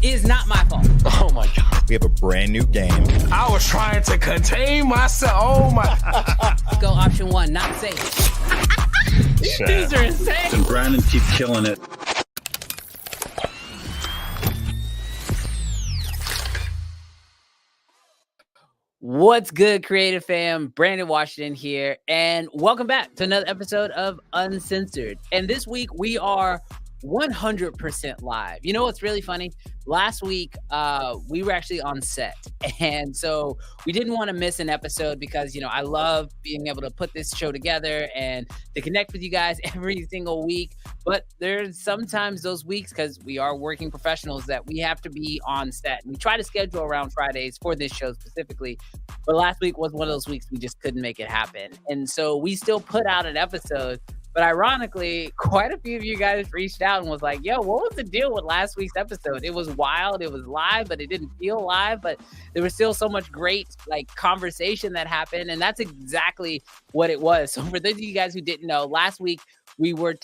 is not my fault. Oh my God. We have a brand new game. I was trying to contain myself. Oh my. Go option one, not safe. These dudes are insane. And Brandon keep killing it. What's good, creative fam? Brandon Washington here, and welcome back to another episode of Uncensored. And this week we are 100% live. You know what's really funny? Last week we were actually on set, and so we didn't want to miss an episode because I love being able to put this show together and to connect with you guys every single week. But there's sometimes those weeks, because we are working professionals, that we have to be on set. We try to schedule around Fridays for this show specifically, but last week was one of those weeks we just couldn't make it happen. And so we still put out an episode. But ironically, quite a few of you guys reached out and was like, yo, what was the deal with last week's episode? It was wild. It was live, but it didn't feel live. But there was still so much great conversation that happened. And that's exactly what it was. So for those of you guys who didn't know, last week we were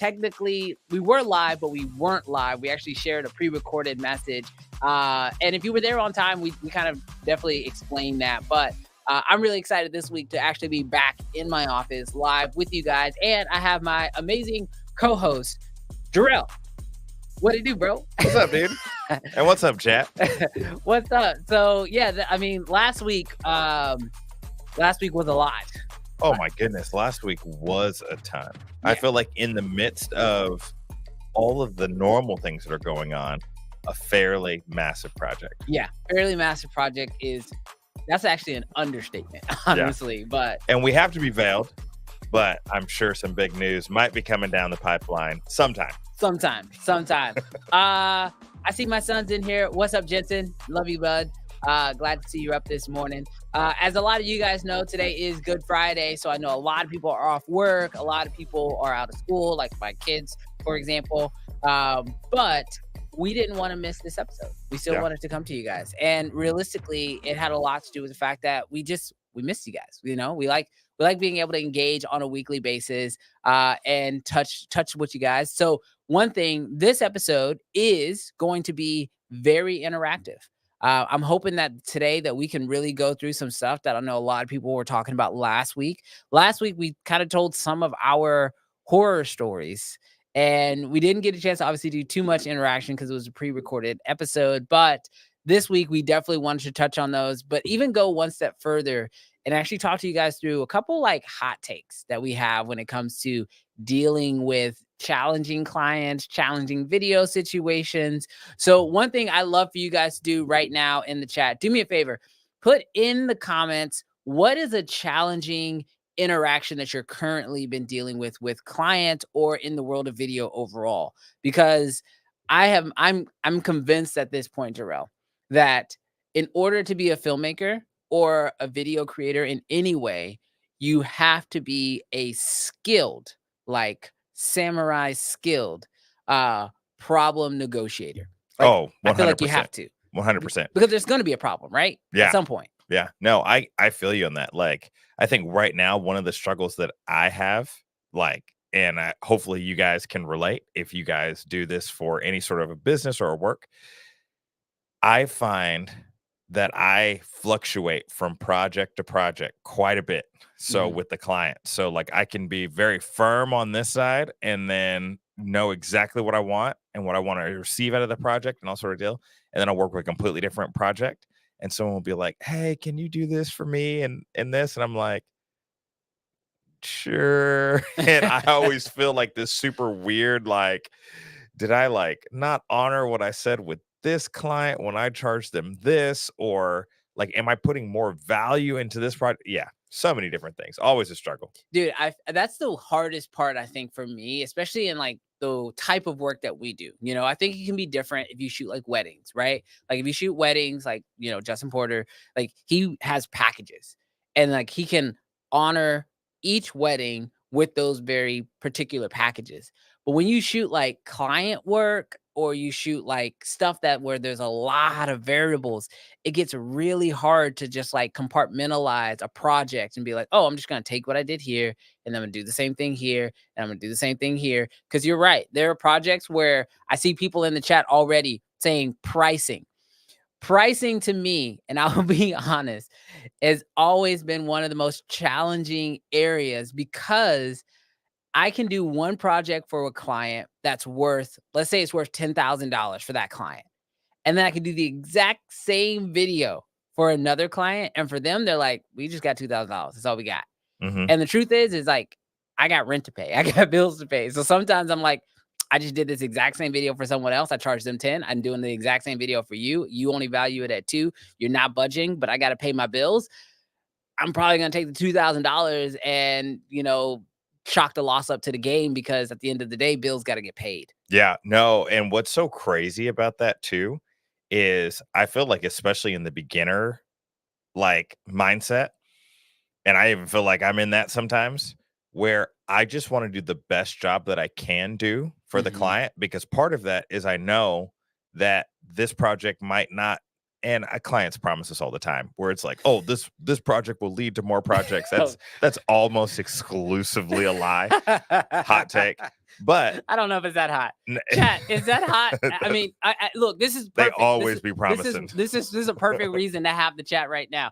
live, but we weren't live. We actually shared a pre-recorded message. And if you were there on time, we kind of definitely explained that. But I'm really excited this week to actually be back in my office live with you guys. And I have my amazing co-host, Jarrell. What it do, bro? What's up, dude? And what's up, chat? What's up? So, yeah, last week was a lot. Oh, my goodness. Last week was a ton. Yeah. I feel like in the midst of all of the normal things that are going on, a fairly massive project. Yeah, fairly massive project that's actually an understatement, honestly. Yeah. And we have to be veiled, but I'm sure some big news might be coming down the pipeline sometime. I see my son's in here. What's up, Jensen? Love you, bud. Glad to see you up this morning. As a lot of you guys know, today is Good Friday, so I know a lot of people are off work. A lot of people are out of school, like my kids, for example. But we didn't want to miss this episode. We still wanted to come to you guys. And realistically, it had a lot to do with the fact that we missed you guys. We like being able to engage on a weekly basis and touch with you guys. So one thing, this episode is going to be very interactive. I'm hoping that today that we can really go through some stuff that I know a lot of people were talking about last week. Last week, we kind of told some of our horror stories. And we didn't get a chance to obviously do too much interaction because it was a pre-recorded episode. But this week, we definitely wanted to touch on those, but even go one step further and actually talk to you guys through a couple hot takes that we have when it comes to dealing with challenging clients, challenging video situations. So one thing I love for you guys to do right now in the chat, do me a favor, put in the comments, what is a challenging interaction that you're currently been dealing with clients or in the world of video overall? Because I'm convinced at this point, Jarrell, that in order to be a filmmaker or a video creator in any way, you have to be a skilled, samurai skilled problem negotiator. 100%. I feel like you have to. 100%. Because there's going to be a problem, right? Yeah. At some point. Yeah. No, I feel you on that. I think right now, one of the struggles that I have, and hopefully you guys can relate if you guys do this for any sort of a business or a work, I find that I fluctuate from project to project quite a bit. So with the client, so I can be very firm on this side and then know exactly what I want and what I want to receive out of the project and all sort of deal. And then I'll work with a completely different project. And someone will be like, hey, can you do this for me and this? And I'm like, sure. And I always feel like this super weird, did I not honor what I said with this client when I charged them this? Or am I putting more value into this project? Yeah. So many different things. Always a struggle. Dude, that's the hardest part, I think, for me, especially in the type of work that we do. I think it can be different if you shoot weddings, right? If you shoot weddings, Justin Porter, he has packages and he can honor each wedding with those very particular packages. But when you shoot client work or you shoot stuff where there's a lot of variables, it gets really hard to just compartmentalize a project and be like, oh, I'm just going to take what I did here and I'm going to do the same thing here and I'm going to do the same thing here. Because you're right. There are projects where I see people in the chat already saying pricing. Pricing to me, and I'll be honest, has always been one of the most challenging areas because I can do one project for a client that's worth, let's say it's worth $10,000 for that client. And then I can do the exact same video for another client. And for them, they're like, we just got $2,000. That's all we got. Mhm. And the truth is like, I got rent to pay. I got bills to pay. So sometimes I'm like, I just did this exact same video for someone else. I charged them 10. I'm doing the exact same video for you. You only value it at 2. You're not budging, but I got to pay my bills. I'm probably going to take the $2,000 and, chalk the loss up to the game because at the end of the day, bills got to get paid. Yeah, no, and what's so crazy about that too is I feel like especially in the beginner mindset, and I even feel like I'm in that sometimes where I just want to do the best job that I can do for the client because part of that is I know that this project might not, and clients promise us all the time where it's like, oh, this project will lead to more projects. That's almost exclusively a lie. Hot take. But I don't know if it's that hot. Chat, is that hot? I mean, I look, this is perfect. They always be promising. This is a perfect reason to have the chat right now.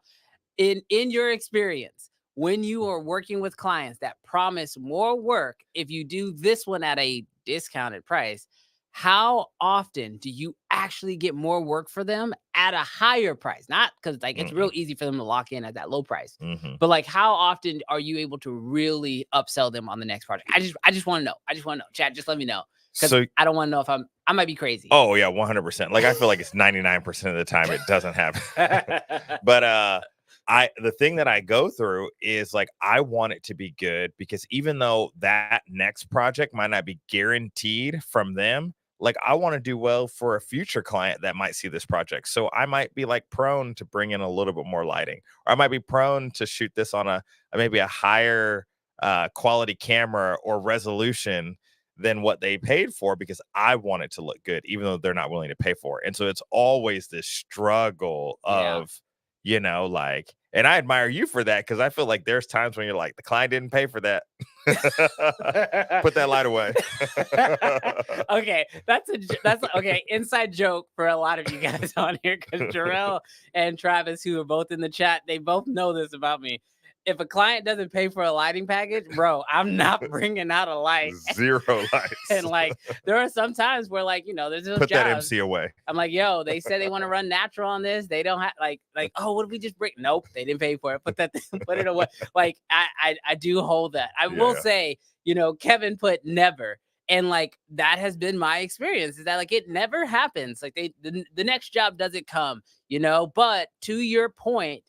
In your experience, when you are working with clients that promise more work if you do this one at a discounted price, how often do you actually get more work for them at a higher price? Not because it's real easy for them to lock in at that low price, but like how often are you able to really upsell them on the next project? I just want to know. I just want to know. Chat, just let me know. Because I don't want to know if I might be crazy. Oh yeah, 100%. Like I feel like it's 99% of the time it doesn't happen. But the thing that I go through is like I want it to be good because even though that next project might not be guaranteed from them, like I want to do well for a future client that might see this project. So I might be like prone to bring in a little bit more lighting, or I might be prone to shoot this on maybe a higher quality camera or resolution than what they paid for because I want it to look good, even though they're not willing to pay for it. And so it's always this struggle of, and I admire you for that because I feel like there's times when you're like, the client didn't pay for that. Put that light away. Okay, that's okay. Inside joke for a lot of you guys on here because Jarrell and Travis, who are both in the chat, they both know this about me. If a client doesn't pay for a lighting package, bro, I'm not bringing out a light. 0 lights. And like, there are some times where there's those put jobs, that MC away. I'm like, yo, they said they want to run natural on this. They don't have like, oh, what did we just bring? Nope, they didn't pay for it. Put it away. Like, I do hold that. I will say, Kevin put never. And like, that has been my experience is that like, it never happens. Like the next job doesn't come, but to your point,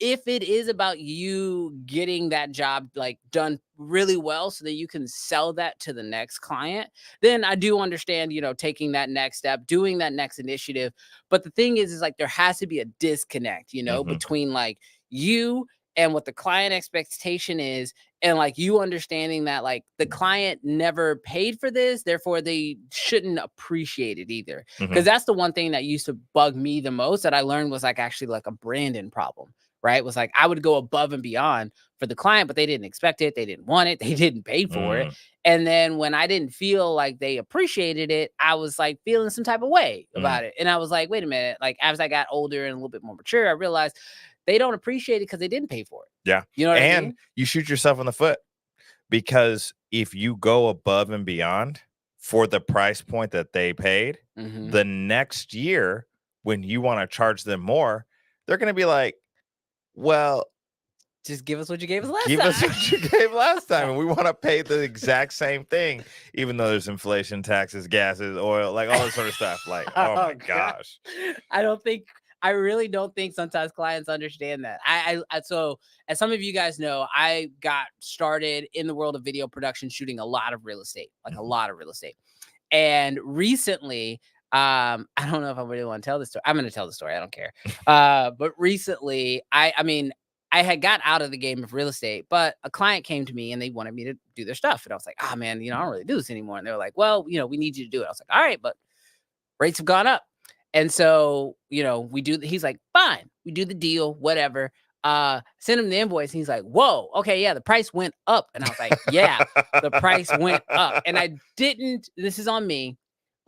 if it is about you getting that job like done really well so that you can sell that to the next client, then I do understand, taking that next step, doing that next initiative. But the thing is like there has to be a disconnect, between like you and what the client expectation is, and like you understanding that like the client never paid for this, therefore they shouldn't appreciate it either. Because that's the one thing that used to bug me the most that I learned was like actually like a branding problem. Right? Was like, I would go above and beyond for the client, but they didn't expect it. They didn't want it. They didn't pay for it. And then when I didn't feel like they appreciated it, I was like feeling some type of way about it. And I was like, wait a minute. Like as I got older and a little bit more mature, I realized they don't appreciate it because they didn't pay for it. Yeah. You know what I mean? You shoot yourself in the foot because if you go above and beyond for the price point that they paid, the next year when you want to charge them more, they're going to be like, well, just give us what you gave us last time. Give us what you gave last time. And we want to pay the exact same thing, even though there's inflation, taxes, gases, oil, like all this sort of stuff. Like, oh my gosh. I really don't think sometimes clients understand that. So as some of you guys know, I got started in the world of video production, shooting a lot of real estate, a lot of real estate. And recently, I don't know if I really want to tell this story. I'm going to tell the story. I don't care. But recently, I had got out of the game of real estate, but a client came to me and they wanted me to do their stuff. And I was like, oh man, I don't really do this anymore. And they were like, well, we need you to do it. I was like, all right, but rates have gone up. And so, he's like, fine, we do the deal, whatever. Send him the invoice. And he's like, whoa, okay, yeah, the price went up. And I was like, yeah, the price went up. And this is on me.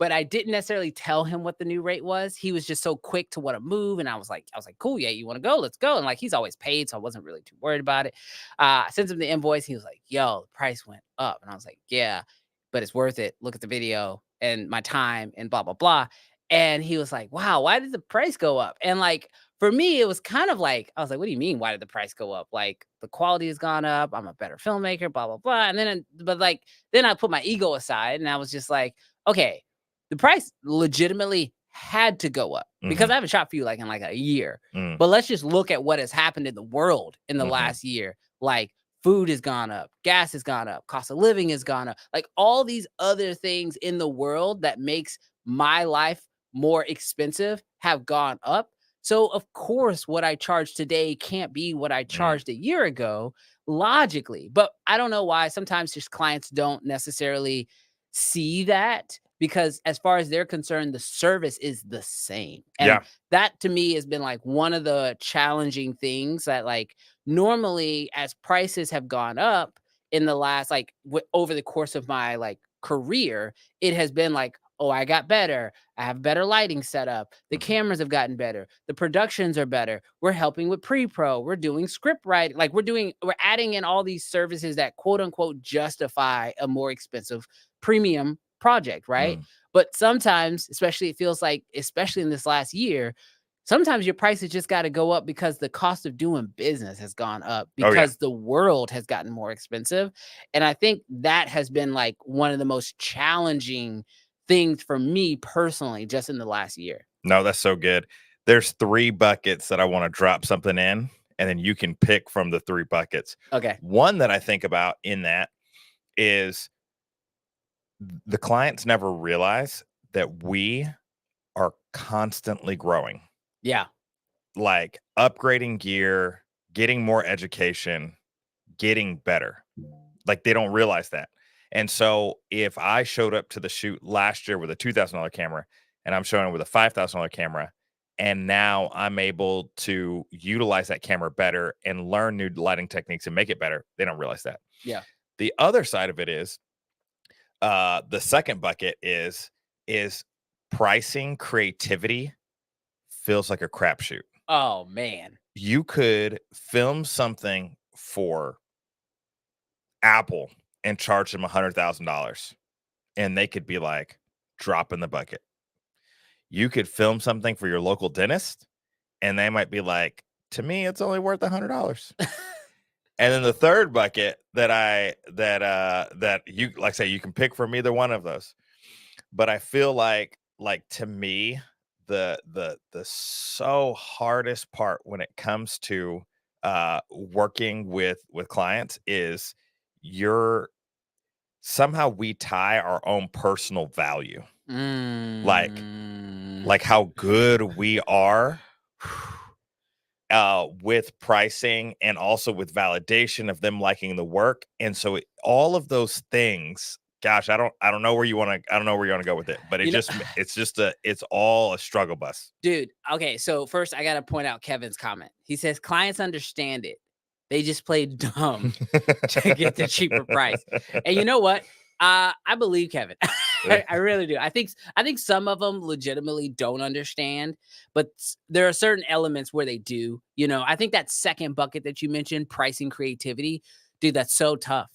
but I didn't necessarily tell him what the new rate was. He was just so quick to want to move. And I was like, cool, yeah, you want to go? Let's go. And like he's always paid, so I wasn't really too worried about it. I sent him the invoice. He was like, yo, the price went up. And I was like, yeah, but it's worth it. Look at the video and my time and blah, blah, blah. And he was like, wow, why did the price go up? And like for me, it was kind of like, I was like, what do you mean? Why did the price go up? Like the quality has gone up. I'm a better filmmaker, blah, blah, blah. And then, but like, then I put my ego aside and I was just like, okay, the price legitimately had to go up because I haven't shot for you like in like a year. Mm. But let's just look at what has happened in the world in the Mhm. last year. Like food has gone up, gas has gone up, cost of living has gone up, like all these other things in the world that makes my life more expensive have gone up. So of course, what I charge today can't be what I charged a year ago, logically. But I don't know why sometimes just clients don't necessarily see that because as far as they're concerned, the service is the same. And Yeah. that to me has been like one of the challenging things that like normally as prices have gone up in the last like over the course of my like career, it has been like, oh, I got better. I have better lighting set up. The Mhm. cameras have gotten better. The productions are better. We're helping with pre-pro. We're doing script writing. Like we're adding in all these services that quote unquote justify a more expensive premium project, right? Mm. But sometimes, especially it feels like, especially in this last year, sometimes your prices just got to go up because the cost of doing business has gone up Oh, yeah. because the world has gotten more expensive. And I think that has been like one of the most challenging things for me personally just in the last year. No, that's so good. There's 3 buckets that I wanna drop something in, and then you can pick from the 3 buckets. Okay. One that I think about in that is the clients never realize that we are constantly growing, Yeah. like upgrading gear, getting more education, getting better. Like they don't realize that. And so if I showed up to the shoot last year with a $2,000 camera and I'm showing up with a $5,000 camera, and now I'm able to utilize that camera better and learn new lighting techniques and make it better, they don't realize that. Yeah. The other side of it is the second bucket is pricing creativity feels like a crapshoot. Oh man. You could film something for Apple and charge them $100,000 and they could be like, drop in the bucket. You could film something for your local dentist and they might be like, to me, it's only worth $100. And then the third bucket that you like say you can pick from either one of those. But I feel like to me, the so hardest part when it comes to working with clients is you're somehow we tie our own personal value, like Mm. how good we are with pricing and also with validation of them liking the work. And so all of those things, gosh, I don't know where you want to, I don't know where you want to go with it, but You know, it's all a struggle bus. dude, okay, so first I gotta point out Kevin's comment. He says clients understand it. They just play dumb to get the cheaper price. And you know what? I believe Kevin. I really do. I think some of them legitimately don't understand, but there are certain elements where they do. You know, I think that second bucket that you mentioned, pricing creativity, dude, that's so tough.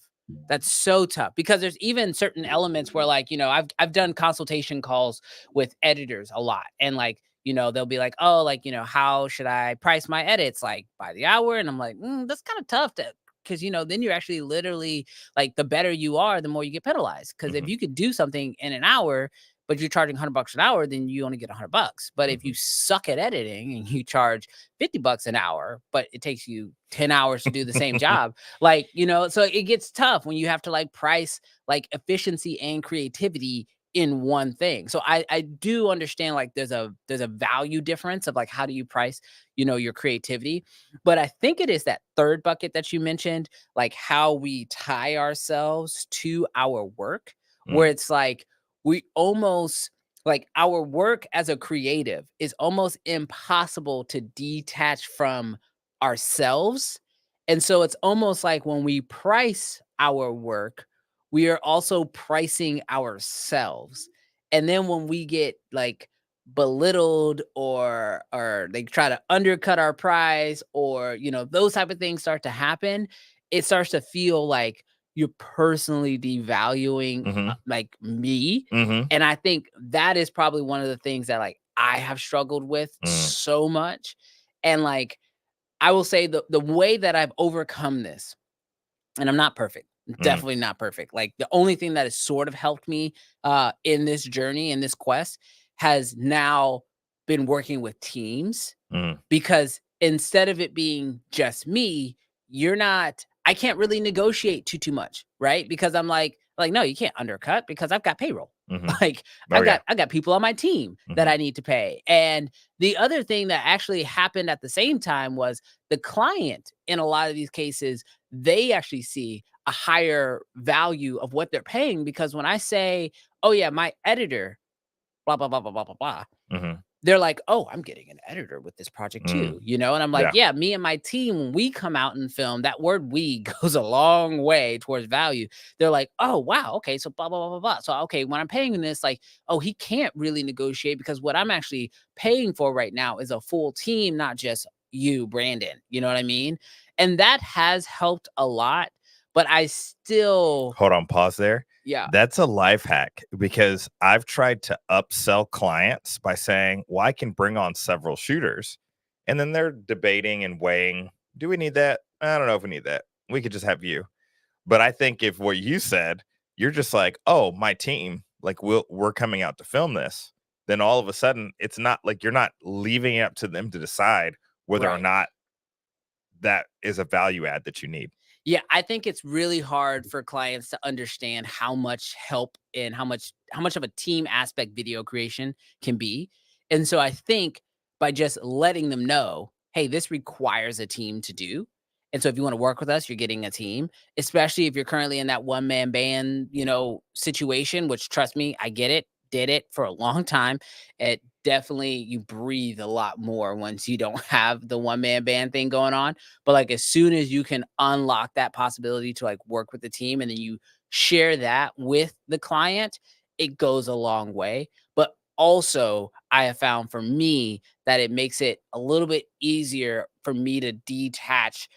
That's so tough because there's even certain elements where like, you know, I've done consultation calls with editors a lot and like, you know, they'll be like, oh, like, you know, how should I price my edits like by the hour? And I'm like, that's kind of tough to because you know, then you're actually literally like the better you are, the more you get penalized. Because if Mhm, you could do something in an hour, but you're charging $100 an hour, then you only get $100. But if mhm. you suck at editing and you charge $50 an hour, but it takes you 10 hours to do the same job, like, you know, so it gets tough when you have to like price like efficiency and creativity in one thing. So I do understand like there's a value difference of like how do you price, you know, your creativity. But I think it is that third bucket that you mentioned, like how we tie ourselves to our work, where Mm, it's like we almost like our work as a creative is almost impossible to detach from ourselves. And so it's almost like when we price our work, we are also pricing ourselves. And then when we get like belittled or they try to undercut our price or those type of things start to happen, it starts to feel like you're personally devaluing Mm-hmm. like me. Mm-hmm. And I think that is probably one of the things that like I have struggled with Mm. so much. And like I will say the way that I've overcome this, and I'm not perfect. Mm. Definitely not perfect. Like the only thing that has sort of helped me in this journey, in this quest, has now been working with teams, Mm. because instead of it being just me, I can't really negotiate too much, right? Because I'm like, no, you can't undercut because I've got payroll. Mm-hmm. Like Oh yeah. I got people on my team that Mm-hmm. I need to pay. And the other thing that actually happened at the same time was the client in a lot of these cases, they actually see a higher value of what they're paying, because when I say, "Oh yeah, my editor, blah blah blah blah blah blah blah," Mm-hmm. they're like, "Oh, I'm getting an editor with this project Mm. too," And I'm like, Yeah. "Yeah, me and my team, when we come out and film, that word 'we' goes a long way towards value." They're like, "Oh, wow, okay, so blah blah blah blah blah." So okay, when I'm paying this, like, oh, he can't really negotiate because what I'm actually paying for right now is a full team, not just you, Brandon. You know what I mean? And that has helped a lot, but I still, Hold on, pause there. yeah, That's a life hack because I've tried to upsell clients by saying, well, I can bring on several shooters. And then they're debating and weighing, do we need that? I don't know if we need that. We could just have you. But I think if what you said, you're just like, oh, my team, like we're coming out to film this, then all of a sudden it's not like you're not leaving it up to them to decide whether or right. not that is a value add that you need. Yeah, I think it's really hard for clients to understand how much help and how much of a team aspect video creation can be. And so I think by just letting them know, hey, this requires a team to do. And so if you want to work with us, you're getting a team, especially if you're currently in that one man band, situation, which trust me, I get it, did it for a long time. It definitely, you breathe a lot more once you don't have the one man band thing going on. But like as soon as you can unlock that possibility to like work with the team and then you share that with the client, it goes a long way. But also, I have found for me that it makes it a little bit easier for me to detach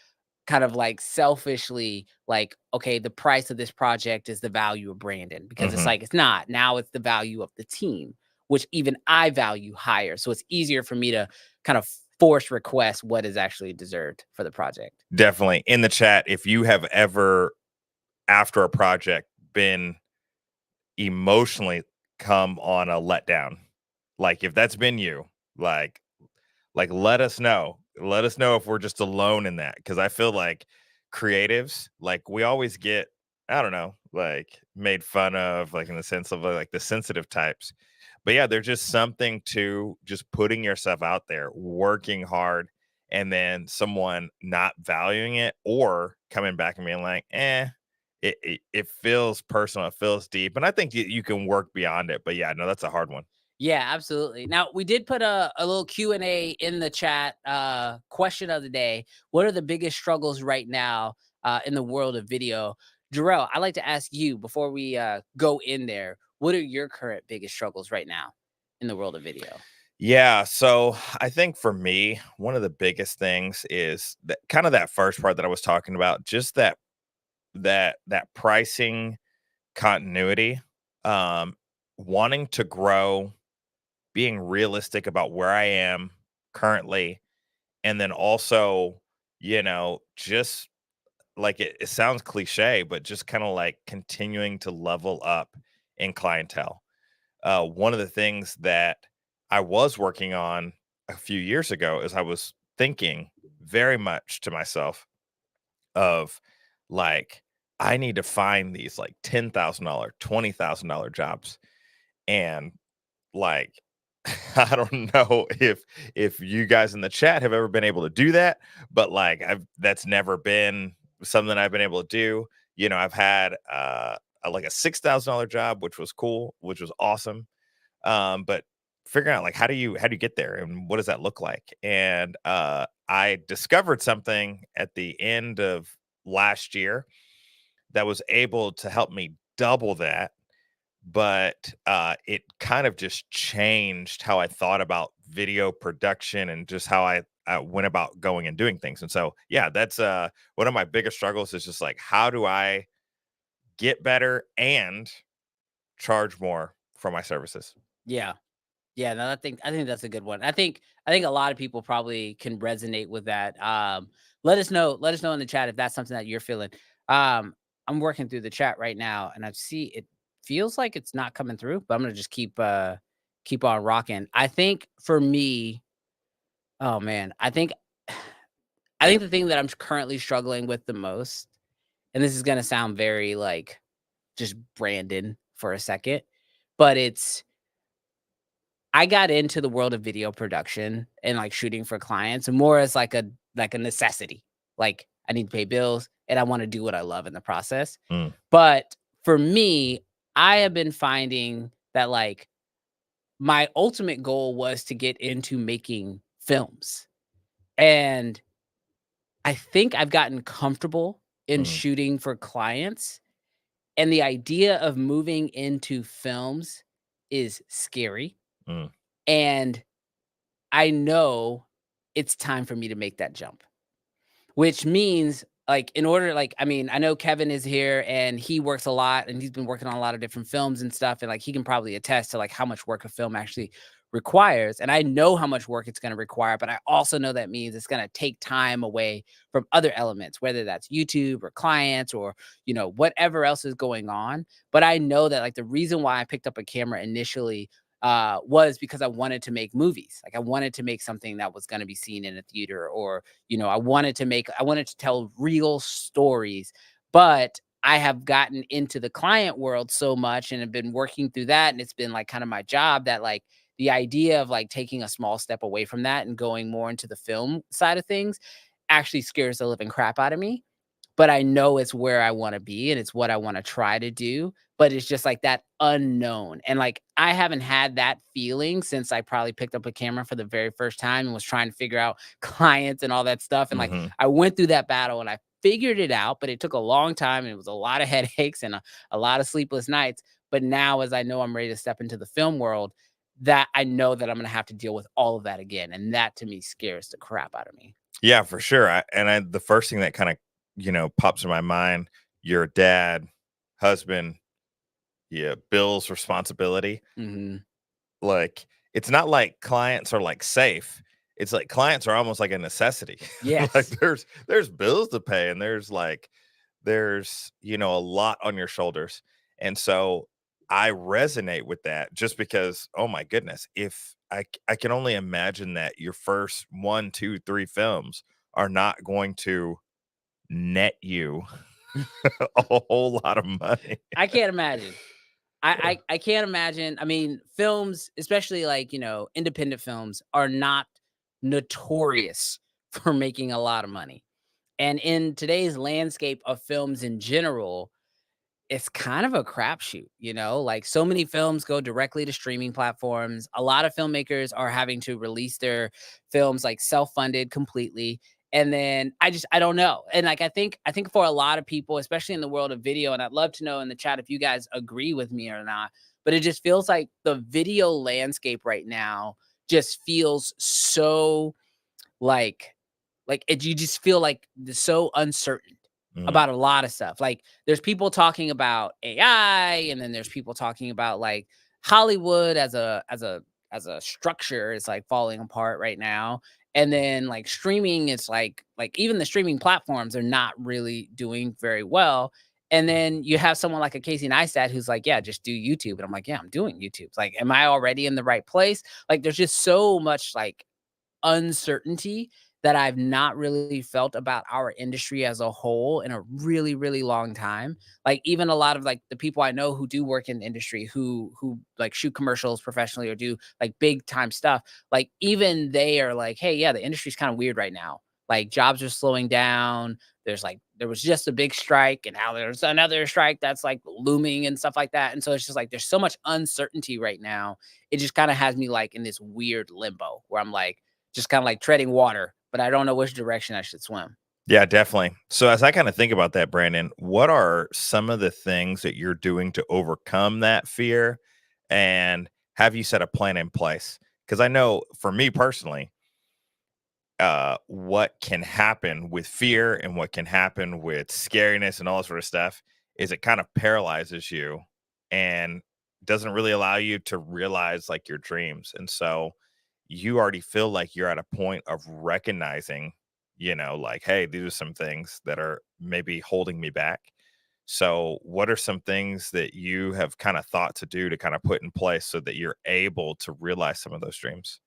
kind of like selfishly, like, okay, the price of this project is the value of Brandon, because it's Hmm. like, it's not. Now it's the value of the team, which even I value higher. So it's easier for me to kind of force request what is actually deserved for the project. Definitely in the chat, if you have ever, after a project, been emotionally come on a letdown, like if that's been you, like let us know. Let us know if we're just alone in that. Cause I feel like creatives, like we always get, I don't know, like made fun of, like in the sense of like the sensitive types. But yeah, there's just something to just putting yourself out there, working hard, and then someone not valuing it or coming back and being like, it feels personal, it feels deep. And I think you can work beyond it. But yeah, no, that's a hard one. Yeah, absolutely. Now we did put a little Q&A in the chat. Question of the day: what are the biggest struggles right now in the world of video? Jarrell, I'd like to ask you before we go in there, what are your current biggest struggles right now in the world of video? Yeah, so I think for me, one of the biggest things is that kind of that first part that I was talking about, just that pricing continuity, um, wanting to grow, being realistic about where I am currently, and then also, just like it sounds cliche, but just kind of like continuing to level up in clientele. One of the things that I was working on a few years ago is I was thinking very much to myself of like, I need to find these like $10,000, $20,000 jobs. And like, I don't know if you guys in the chat have ever been able to do that, but like that's never been something I've been able to do. I've had like a $6,000 job, which was cool, which was awesome. But figuring out like how do you get there and what does that look like? And I discovered something at the end of last year that was able to help me double that, but it kind of just changed how I thought about video production and just how I went about going and doing things. And so, yeah, that's one of my biggest struggles is just like, how do I get better and charge more for my services? Yeah. Yeah, no, I think that's a good one. I think a lot of people probably can resonate with that. Let us know in the chat if that's something that you're feeling. Um, I'm working through the chat right now, and I see it feels like it's not coming through, but I'm gonna just keep on rocking. I think for me, oh man, I think the thing that I'm currently struggling with the most, and this is gonna sound very like just Brandon for a second, but I got into the world of video production and, like, shooting for clients more as like a necessity. Like, I need to pay bills, and I wanna do what I love in the process. Mm, But for me, I have been finding that, like, my ultimate goal was to get into making films, and I think I've gotten comfortable in mm, shooting for clients, and the idea of moving into films is scary, mm, and I know it's time for me to make that jump, which means like in order like I mean, I know Kevin is here and he works a lot and he's been working on a lot of different films and stuff and like he can probably attest to like how much work a film actually requires and I know how much work it's going to require, but I also know that means it's going to take time away from other elements, whether that's YouTube or clients or whatever else is going on. But I know that like the reason why I picked up a camera initially was because I wanted to make movies. Like I wanted to make something that was going to be seen in a theater, or I wanted to tell real stories. But I have gotten into the client world so much and have been working through that, and it's been like kind of my job that like the idea of like taking a small step away from that and going more into the film side of things actually scares the living crap out of me, but I know it's where I wanna be and it's what I wanna try to do, but it's just like that unknown, and, like, I haven't had that feeling since I probably picked up a camera for the very first time and was trying to figure out clients and all that stuff, and, like, mhm. I went through that battle and I figured it out, but it took a long time and it was a lot of headaches and a lot of sleepless nights, but now as I know I'm ready to step into the film world, that I know that I'm gonna have to deal with all of that again, and that to me scares the crap out of me. Yeah, for sure. The first thing that kind of, pops in my mind, your dad, husband, yeah, bills, responsibility. Mhm. Like, it's not like clients are like safe. It's like clients are almost like a necessity. Like Yes. there's bills to pay and there's a lot on your shoulders. And so I resonate with that just because, oh my goodness, if I can only imagine that your first one, two, three films are not going to net you a whole lot of money. I can't imagine. I can't imagine. I mean, films, especially like, independent films are not notorious for making a lot of money. And in today's landscape of films in general, it's kind of a crapshoot, like so many films go directly to streaming platforms. A lot of filmmakers are having to release their films like self-funded completely. And then I don't know. And like I think for a lot of people, especially in the world of video, and I'd love to know in the chat if you guys agree with me or not, but it just feels like the video landscape right now just feels so like you just feel like so uncertain Mm, about a lot of stuff. Like there's people talking about AI, and then there's people talking about like Hollywood as a structure is like falling apart right now. And then like streaming is like even the streaming platforms are not really doing very well. And then you have someone like a Casey Neistat who's like, yeah, just do YouTube. And I'm like, yeah, I'm doing YouTube. It's like, am I already in the right place? Like there's just so much like uncertainty that I've not really felt about our industry as a whole in a really, really long time. Like even a lot of like the people I know who do work in the industry who like shoot commercials professionally or do like big time stuff, like even they are like, hey, yeah, the industry's kind of weird right now. Like jobs are slowing down. There was just a big strike and now there's another strike that's like looming and stuff like that. And so it's just like there's so much uncertainty right now. It just kind of has me like in this weird limbo where I'm like, just kinda like treading water, but I don't know which direction I should swim. Yeah, definitely. So as I kind of think about that, Brandon, what are some of the things that you're doing to overcome that fear? And have you set a plan in place? Because I know for me personally, what can happen with fear and what can happen with scariness and all that sort of stuff is it kind of paralyzes you and doesn't really allow you to realize like your dreams. And so you already feel like you're at a point of recognizing, like, hey, these are some things that are maybe holding me back. So, what are some things that you have kind of thought to do to kind of put in place so that you're able to realize some of those dreams?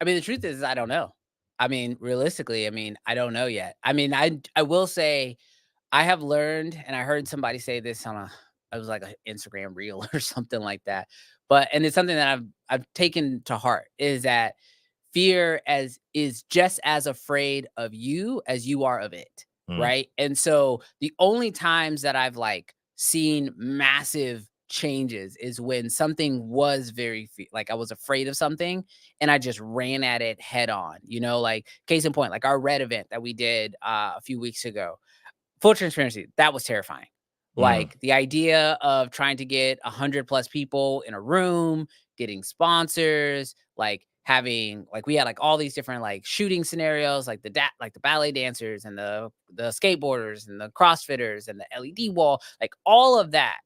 I mean, the truth is I don't know. I mean, realistically, I mean, I don't know yet. I mean, I will say I have learned, and I heard somebody say this on it was like an Instagram reel or something like that. But and it's something that I've taken to heart is that fear as is just as afraid of you as you are of it, Mm, right? And so the only times that I've like seen massive changes is when something was like I was afraid of something and I just ran at it head on, like case in point, like our red event that we did a few weeks ago. Full transparency, that was terrifying. mm, Like, the idea of trying to get 100 plus people in a room, getting sponsors, like, having like, we had, like, all these different, like, shooting scenarios, like, the ballet dancers and the skateboarders and the CrossFitters and the LED wall, like, all of that.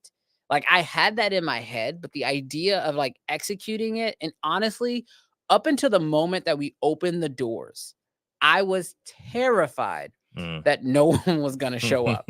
Like, I had that in my head, but the idea of, like, executing it and honestly, up until the moment that we opened the doors, I was terrified mm. that no one was gonna show up.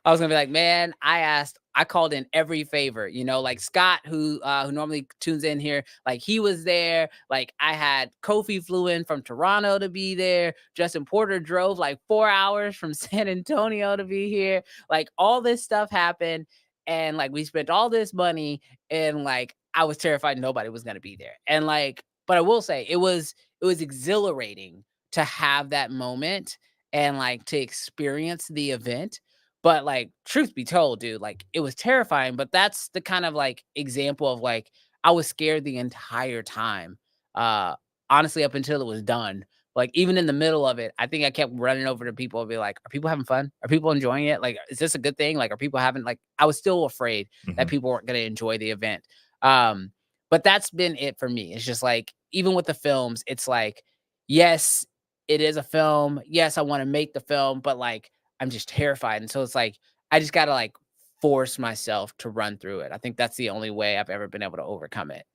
I was gonna be like, "Man, I called in every favor," like Scott, who normally tunes in here, like he was there. Like I had Kofi flew in from Toronto to be there. Justin Porter drove like 4 hours from San Antonio to be here. Like all this stuff happened, and like we spent all this money, and like I was terrified nobody was gonna be there. And like, but I will say it was exhilarating to have that moment and like to experience the event. But like, truth be told, dude, like it was terrifying. But that's the kind of like example of like I was scared the entire time. Uh Honestly, up until it was done. Like even in the middle of it, I think I kept running over to people and be like, are people having fun? Are people enjoying it? Like, is this a good thing? Like, are people having like I was still afraid that Mhm. people weren't gonna enjoy the event. Um, but that's been it for me. It's just like even with the films, it's like, yes, it is a film. Yes, I wanna make the film, but, like, I'm just terrified, and so it's like, I just gotta, like, force myself to run through it. I think that's the only way I've ever been able to overcome it.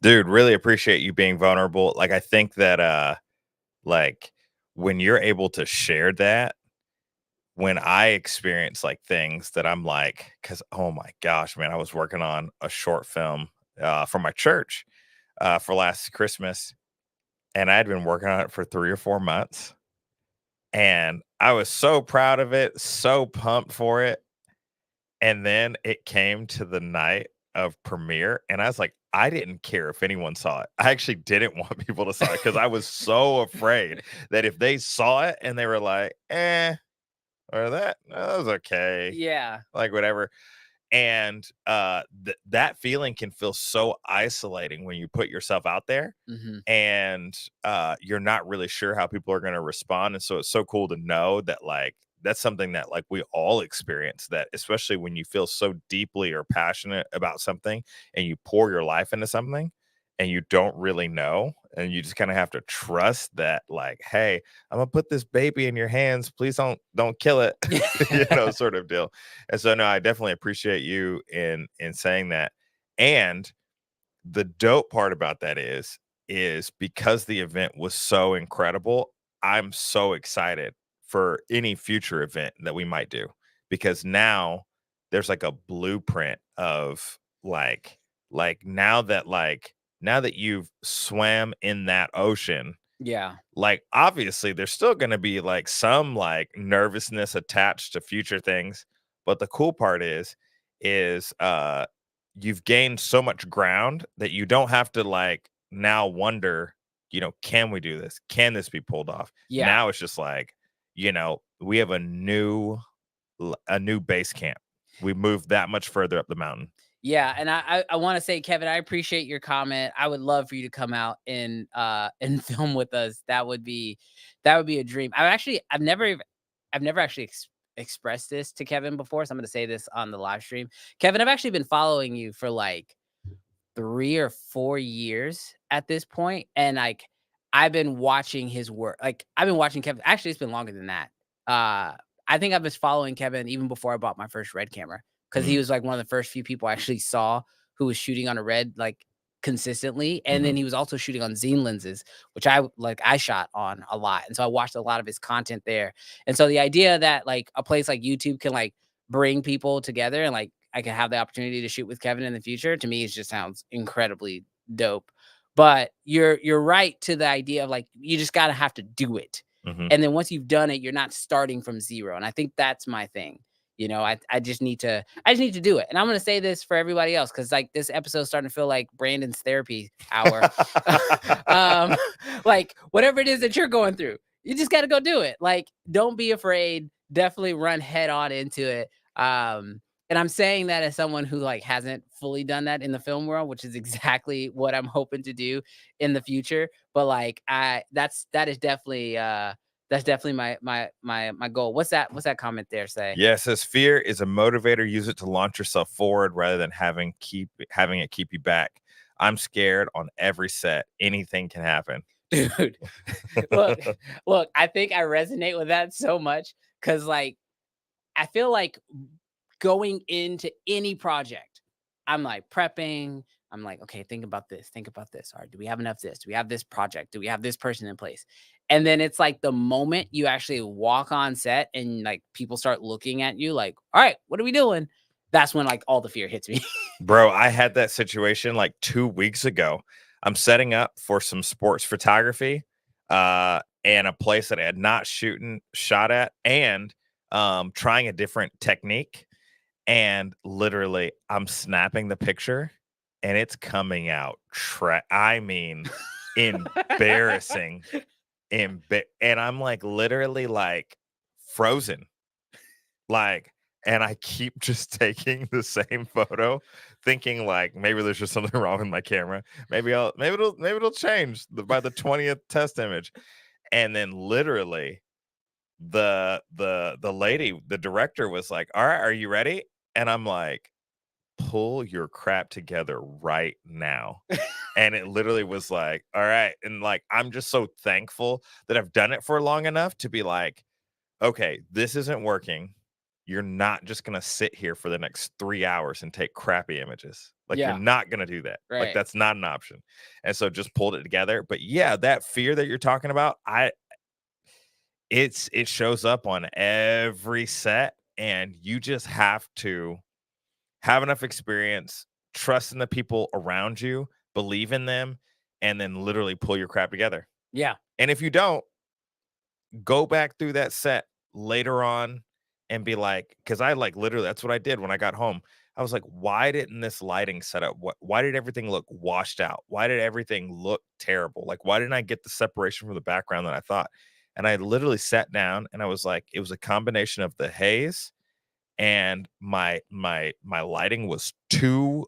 Dude, really appreciate you being vulnerable. Like, I think that, like, when you're able to share that, when I experience, like, things that I'm like, because oh my gosh, man, I was working on a short film, for my church, for last Christmas, and I had been working on it for 3 or 4 months, and I was so proud of it, so pumped for it, and then it came to the night of premiere, and I was like, I didn't care if anyone saw it. I actually didn't want people to saw it because I was so afraid that if they saw it and they were like, "Eh," or that was okay," Yeah. like, whatever, and, that feeling can feel so isolating when you put yourself out there, Mhm. and, you're not really sure how people are gonna respond, and so it's so cool to know that, like, that's something that, like, we all experience, that especially when you feel so deeply or passionate about something, and you pour your life into something, and you don't really know, and you just kinda have to trust that, like, "Hey, Imma put this baby in your hands, please don't kill it," sort of deal. And so, no, I definitely appreciate you in saying that. And the dope part about that is because the event was so incredible, I'm so excited for any future event that we might do because now there's like a blueprint of now that you've swam in that ocean, Yeah. like, obviously, there's still gonna be, like, some, like, nervousness attached to future things, but the cool part is, you've gained so much ground that you don't have to, like, now wonder, "Can we do this? Can this be pulled off?" Yeah. Now it's just like, we have a new base camp. We moved that much further up the mountain. Yeah, and I wanna say, Kevin, I appreciate your comment. I would love for you to come out and and film with us. That would be a dream. I've never even I've never actually expressed this to Kevin before, so I'm gonna say this on the live stream. Kevin, I've actually been following you for like 3 or 4 years at this point, and, like, I've been watching his work. Like, I've been watching Kevin actually, it's been longer than that. I think I was following Kevin even before I bought my first Red camera, because he Mm, was, like, one of the first few people I actually saw who was shooting on a Red, like, consistently, and mhm. then he was also shooting on Zine lenses, which I shot on a lot, and so I watched a lot of his content there, and so the idea that, like, a place like YouTube can, like, bring people together and, like, I could have the opportunity to shoot with Kevin in the future, to me, it just sounds incredibly dope. But you're right to the idea of, like, you just gotta have to do it. Mhm. And then once you've done it, you're not starting from 0, and I think that's my thing. I just need to do it. And I'm gonna say this for everybody else, because like, this episode's starting to feel like Brandon's therapy hour. Um, like, whatever it is that you're going through, you just gotta go do it. Like, don't be afraid. Definitely run head on into it. And I'm saying that as someone who, like, hasn't fully done that in the film world, which is exactly what I'm hoping to do in the future. But, like, that is definitely my goal. What's that comment there say? Yeah, it says fear is a motivator. Use it to launch yourself forward rather than having it keep you back. I'm scared on every set. Anything can happen. Dude, look, look, I think I resonate with that so much, because, like, I feel like going into any project, I'm like prepping. I'm like, okay, think about this. Think about this. All right, do we have enough of this? Do we have this project? Do we have this person in place? And then it's like the moment you actually walk on set and, like, people start looking at you like, all right, what are we doing? That's when, like, all the fear hits me. Bro, I had that situation like 2 weeks ago. I'm setting up for some sports photography, and a place that I had not shot at, and trying a different technique. And literally, I'm snapping the picture and it's coming out I mean, embarrassing. And I'm like literally like frozen. Like, and I keep just taking the same photo, thinking like maybe there's just something wrong with my camera. Maybe it'll change by the 20th test image. And then literally the lady, the director was like, "All right, are you ready?" And I'm like, "Pull your crap together right now." And it literally was like, "All right." And like, I'm just so thankful that I've done it for long enough to be like, "Okay, this isn't working. You're not just gonna sit here for the next 3 hours and take crappy images. Like, you're Yeah, not gonna do that. Like, right. that's not an option." And so just pulled it together. But yeah, that fear that you're talking about, it shows up on every set, and you just have to have enough experience, trust in the people around you, believe in them, and then literally pull your crap together. Yeah. And if you don't, go back through that set later on and be like, because I like literally that's what I did when I got home. I was like, why didn't this lighting set up? Why did everything look washed out? Why did everything look terrible? Like, why didn't I get the separation from the background that I thought? And I literally sat down and I was like, it was a combination of the haze and my lighting was too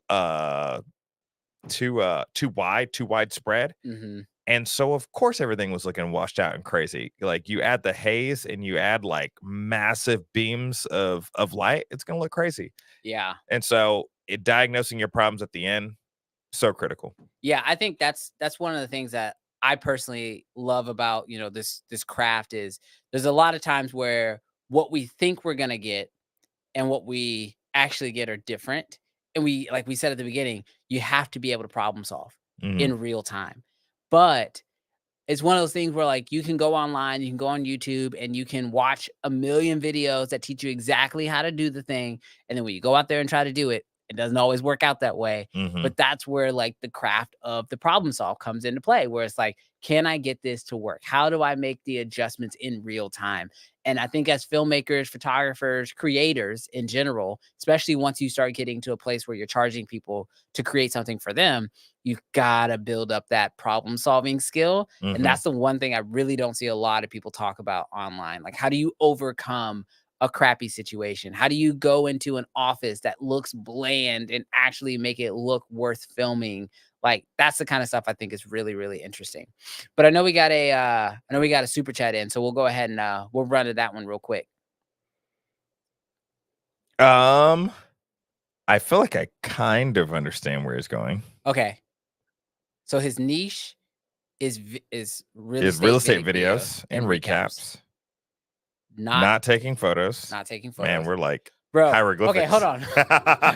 widespread. Hmm. And so of course everything was looking washed out and crazy. Like, you add the haze and you add like massive beams of light, it's gonna look crazy. Yeah. And so diagnosing your problems at the end, so critical. Yeah, I think that's one of the things that I personally love about, this craft is there's a lot of times where what we think we're gonna get and what we actually get are different. And like we said at the beginning, you have to be able to problem solve Mhm. in real time. But it's one of those things where, like, you can go online, you can go on YouTube, and you can watch a million videos that teach you exactly how to do the thing. And then when you go out there and try to do it, it doesn't always work out that way. Mhm. But that's where, like, the craft of the problem solve comes into play, where it's like, can I get this to work? How do I make the adjustments in real time? And I think as filmmakers, photographers, creators in general, especially once you start getting to a place where you're charging people to create something for them, you've got to build up that problem solving skill. And Mhm. that's the one thing I really don't see a lot of people talk about online. Like, how do you overcome a crappy situation? How do you go into an office that looks bland and actually make it look worth filming? Like that's the kind of stuff I think is really, really interesting. But I know we got a super chat in, so we'll go ahead and we'll run to that one real quick. I feel like I kind of understand where he's going. Okay. So his niche is real Is estate, real estate videos videos and recaps. Not Not taking photos. not taking photos. Man, we're like Bro, hieroglyphics. okay, hold on.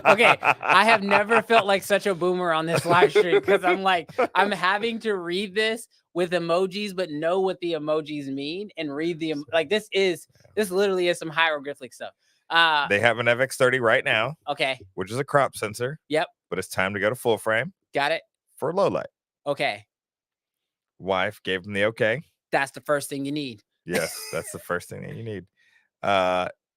Okay, I have never felt like such a boomer on this live stream because I'm like, I'm having to read this with emojis, but know what the emojis mean and read the like. This literally is some hieroglyphic stuff. They have an FX30 right now, Okay, which is a crop sensor. Yep, But it's time to go to full frame got it. for low light. Okay, Wife gave him the okay. that's the first thing you need. Yes, that's the first thing that you need.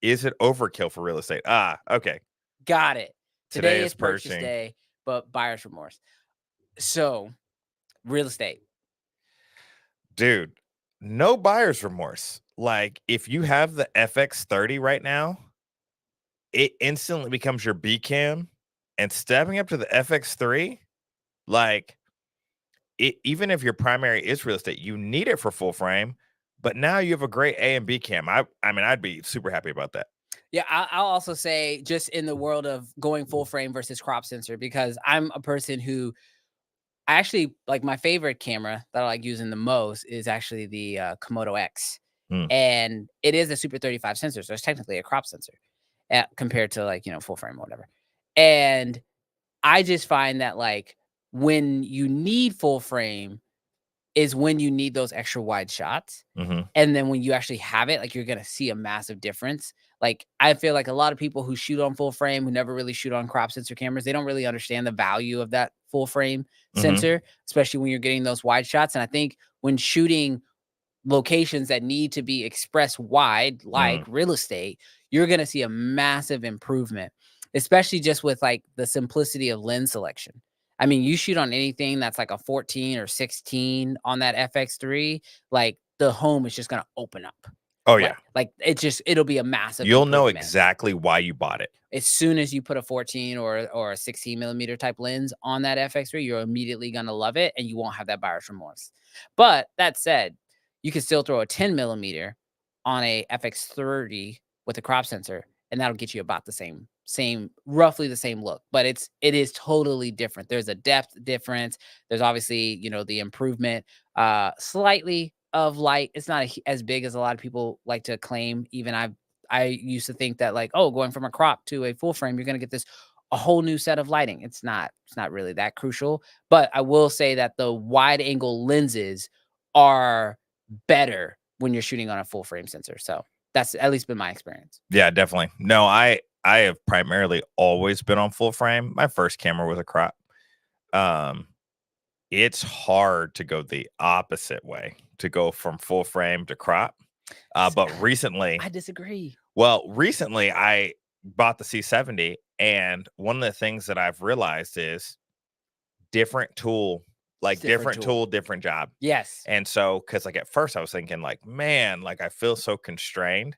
Is it overkill for real estate? Okay. Got it. Today is purchase purchasing. day, but buyer's remorse. So, real estate. Dude, no buyer's remorse. Like if you have the FX30 right now, it instantly becomes your B cam, and stepping up to the FX3, like even if your primary is real estate, you need it for full frame, but now you have a great A and B cam. I mean, I'd be super happy about that. Yeah, I'll also say just in the world of going full frame versus crop sensor, because I'm a person who I actually like my favorite camera that I like using the most is actually the Komodo X. Mm. And it is a Super 35 sensor. So it's technically a crop sensor compared to like, full frame or whatever. And I just find that like when you need full frame is when you need those extra wide shots. Mm-hmm. And then when you actually have it, like you're going to see a massive difference. Like I feel like a lot of people who shoot on full frame, who never really shoot on crop sensor cameras, they don't really understand the value of that full frame sensor, especially when you're getting those wide shots. And I think when shooting locations that need to be expressed wide, like real estate, you're going to see a massive improvement, especially just with like the simplicity of lens selection. I mean, you shoot on anything that's like a 14 or 16 on that FX3, like the home is just going to open up. Oh yeah. Like it'll be a massive You'll know improvement. exactly why you bought it. As soon as you put a 14 or a 16 millimeter type lens on that FX3, you're immediately going to love it and you won't have that buyer's remorse. But that said, you can still throw a 10 millimeter on a FX30 with a crop sensor, and that'll get you about the same, roughly the same look. But it is totally different. There's a depth difference. There's obviously, the improvement, slightly of light. It's not as big as a lot of people like to claim. Even I used to think that like, oh, going from a crop to a full frame, you're going to get a whole new set of lighting. It's not really that crucial. But I will say that the wide angle lenses are better when you're shooting on a full frame sensor. So that's at least been my experience. Yeah, definitely. No, I have primarily always been on full frame. My first camera was a crop. It's hard to go the opposite way, to go from full frame to crop. But recently, I disagree. Well, recently I bought the C70, and one of the things that I've realized is different tool, like different tool, different job. Yes. And so, because like at first I was thinking like, man, like I feel so constrained.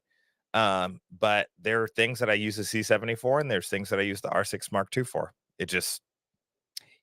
But there are things that I use the C70 for, and there's things that I use the R6 Mark II for. It just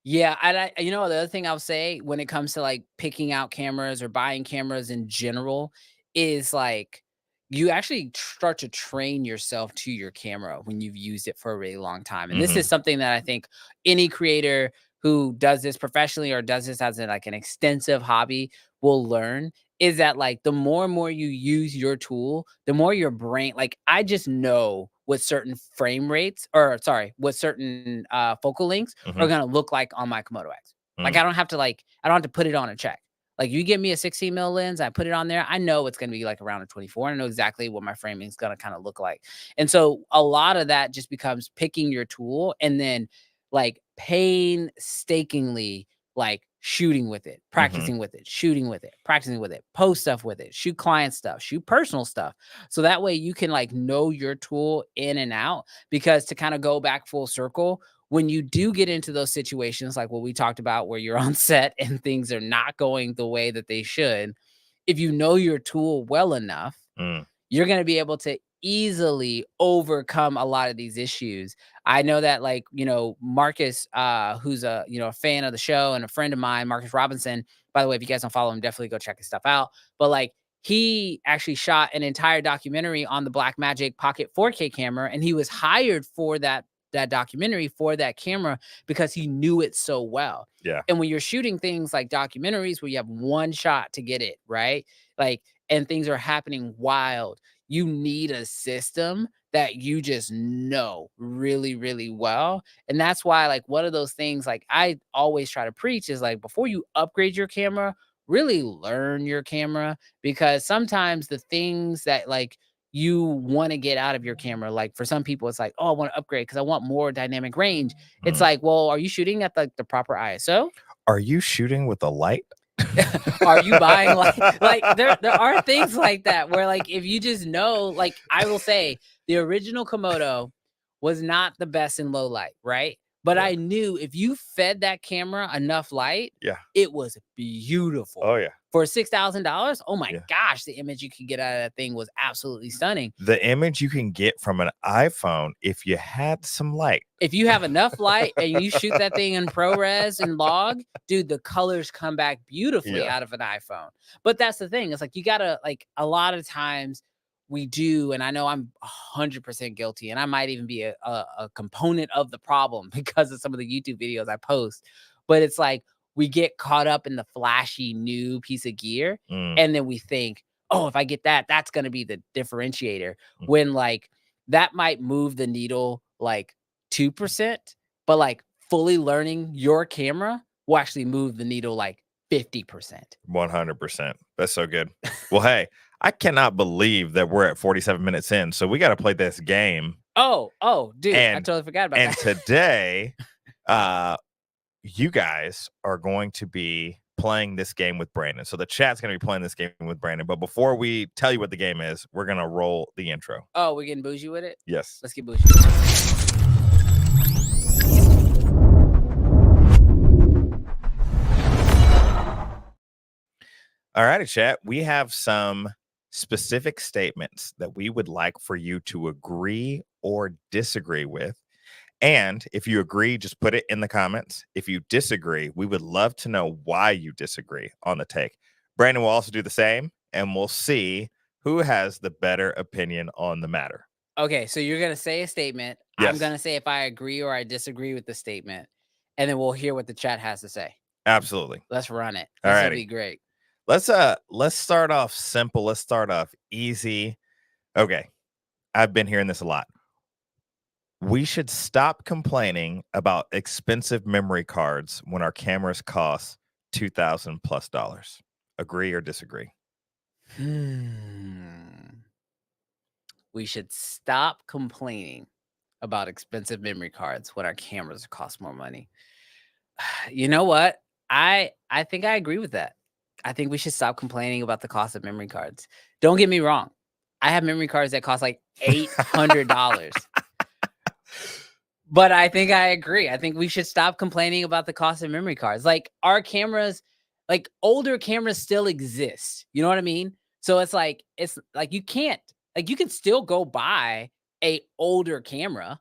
Yeah, and the other thing I'll say when it comes to like picking out cameras or buying cameras in general is like you actually start to train yourself to your camera when you've used it for a really long time. And this is something that I think any creator who does this professionally or does this as an extensive hobby will learn, is that like the more and more you use your tool, the more your brain, like I just know what certain frame rates what certain focal lengths are going to look like on my Komodo X. Like I don't have to put it on a check. Like you give me a 16 mil lens, I put it on there, I know it's going to be like around a 24. I know exactly what my framing is going to kind of look like. And so a lot of that just becomes picking your tool and then like painstakingly like shooting with it, practicing with it, shooting with it, practicing with it, post stuff with it, shoot client stuff, shoot personal stuff. So that way you can like know your tool in and out, because to kind of go back full circle, when you do get into those situations, like what we talked about, where you're on set and things are not going the way that they should, if you know your tool well enough, you're going to be able to easily overcome a lot of these issues. I know that, like, Marcus, who's a fan of the show and a friend of mine, Marcus Robinson. By the way, if you guys don't follow him, definitely go check his stuff out. But like, he actually shot an entire documentary on the Blackmagic Pocket 4K camera, and he was hired for that documentary for that camera because he knew it so well. Yeah. And when you're shooting things like documentaries where you have one shot to get it, right? Like, and things are happening wild, you need a system that you just know really, really well. And that's why, like, one of those things, like, I always try to preach is like, before you upgrade your camera, really learn your camera, because sometimes the things that like you want to get out of your camera, like for some people, it's like, oh, I want to upgrade because I want more dynamic range. It's Mm. like, well, are you shooting at the proper ISO? Are you shooting with a light? Are you buying like there are things like that where, like, if you just know, like, I will say the original Komodo was not the best in low light, right? But Yeah. I knew if you fed that camera enough light, Yeah. it was beautiful. Oh yeah. For $6,000, oh my Yeah. gosh, the image you could get out of that thing was absolutely stunning. The image you can get from an iPhone if you had some light. If you have enough light and you shoot that thing in ProRes and log, dude, the colors come back beautifully Yeah. out of an iPhone. But that's the thing. It's like, you gotta, like, a lot of times we do, and I know I'm 100% guilty, and I might even be a component of the problem because of some of the YouTube videos I post. But it's like, we get caught up in the flashy new piece of gear, Mm. and then we think, oh, if I get that, that's gonna be the differentiator. Mm. When, like, that might move the needle like 2%, but like fully learning your camera will actually move the needle like 50%. 100%. That's so good. Well, hey, I cannot believe that we're at 47 minutes in, so we got to play this game. Oh, dude, I And- totally forgot about And that. today, you guys are going to be playing this game with Brandon. So the chat's going to be playing this game with Brandon. But before we tell you what the game is, we're going to roll the intro. Oh, we're getting bougie with it? Yes. Let's get bougie. All righty, chat. We have some specific statements that we would like for you to agree or disagree with. And if you agree, just put it in the comments. If you disagree, we would love to know why you disagree on the take. Brandon will also do the same, and we'll see who has the better opinion on the matter. Okay, so you're going to say a statement. I'm Yes. going to say if I agree or I disagree with the statement, and then we'll hear what the chat has to say. Absolutely. Let's run it. This will Alrighty. be great. Let's start off simple. Let's start off easy. Okay. I've been hearing this a lot. We should stop complaining about expensive memory cards when our cameras cost $2,000 plus. Agree or disagree? We should stop complaining about expensive memory cards when our cameras cost more money. You know what? I think I agree with that. I think we should stop complaining about the cost of memory cards. Don't get me wrong. I have memory cards that cost like $800. But I think I agree. I think we should stop complaining about the cost of memory cards. Like, our cameras, like, older cameras still exist. You know what I mean? So it's like you can't, like, you can still go buy a older camera.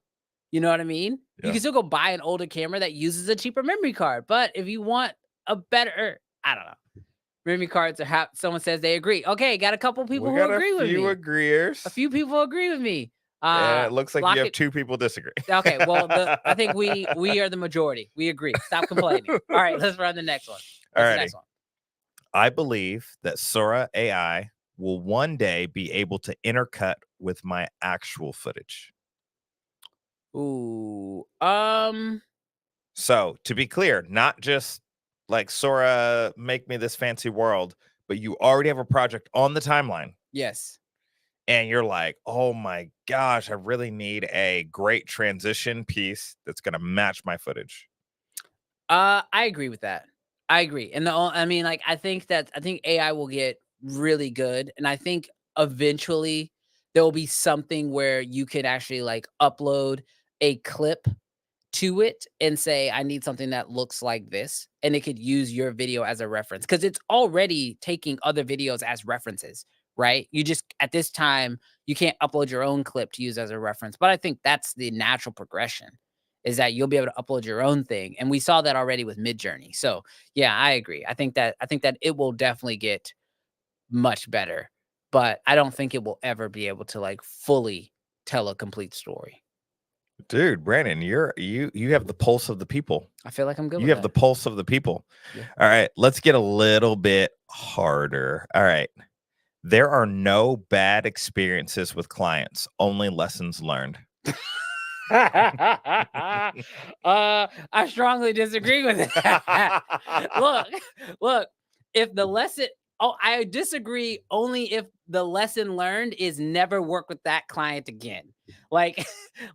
You know what I mean? Yeah. You can still go buy an older camera that uses a cheaper memory card. But if you want a better, I don't know, memory cards are someone says they agree. Okay, got a couple people who agree with me. A few agreeers. A few people agree with me. Yeah, it looks like lock you have it- two people disagree. Okay, well, I think we are the majority. We agree. Stop complaining. All right, let's run the next one. What's the Alrighty. next one? I believe that Sora AI will one day be able to intercut with my actual footage. Ooh, So to be clear, not just like Sora, make me this fancy world, but you already have a project on the timeline. yes. And you're like, oh my gosh, I really need a great transition piece that's going to match my footage. I agree with that. I agree. And I mean, like, I think AI will get really good, and I think eventually there will be something where you can actually like upload a clip to it and say, I need something that looks like this, and it could use your video as a reference because it's already taking other videos as references, right? You just, at this time, you can't upload your own clip to use as a reference. But I think that's the natural progression, is that you'll be able to upload your own thing. And we saw that already with Midjourney. So yeah, I agree. I think that it will definitely get much better, but I don't think it will ever be able to like fully tell a complete story. Dude, Brandon, you have the pulse of the people. I feel like I'm good You with have that. the pulse of the people. Yeah. All right, let's get a little bit harder. All right. There are no bad experiences with clients, only lessons learned. I strongly disagree with it. Look, if the lesson, I disagree only if the lesson learned is never work with that client again. Like,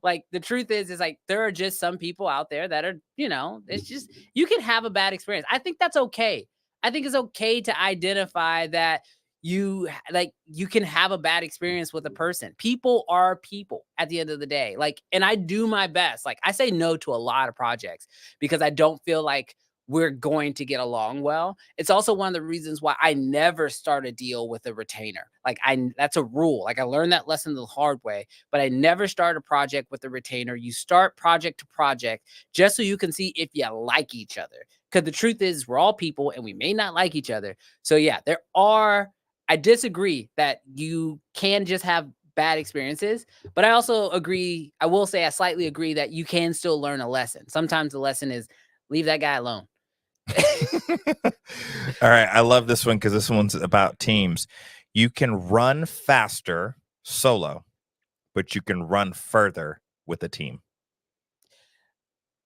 like the truth is like there are just some people out there that are, it's just, you can have a bad experience. I think that's okay. I think it's okay to identify that you can have a bad experience with a person. People are people at the end of the day. Like, and I do my best. Like, I say no to a lot of projects because I don't feel like we're going to get along well. It's also one of the reasons why I never start a deal with a retainer. Like, that's a rule. Like, I learned that lesson the hard way, but I never start a project with a retainer. You start project to project just so you can see if you like each other. Because the truth is, we're all people and we may not like each other. So yeah, I disagree that you can just have bad experiences, but I also agree. I will say I slightly agree that you can still learn a lesson. Sometimes the lesson is leave that guy alone. All right, I love this one because this one's about teams. You can run faster solo, but you can run further with a team.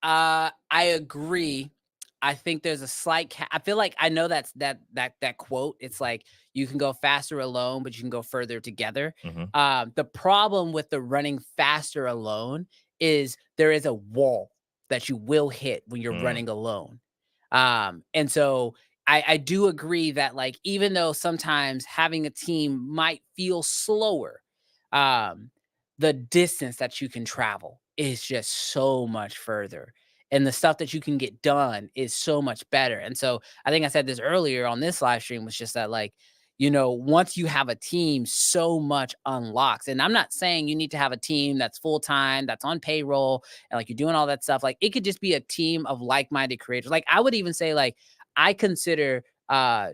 I agree. I think there's a slight I feel like I know that quote. It's like you can go faster alone, but you can go further together. Mhm. The problem with the running faster alone is there is a wall that you will hit when you're Mm. running alone. And so I do agree that like even though sometimes having a team might feel slower, um, the distance that you can travel is just so much further. And the stuff that you can get done is so much better. And so I think I said this earlier on this live stream was just that like, once you have a team, so much unlocks. And I'm not saying you need to have a team that's full time, that's on payroll, and like you're doing all that stuff. Like it could just be a team of like minded creators. Like I would even say, like, I consider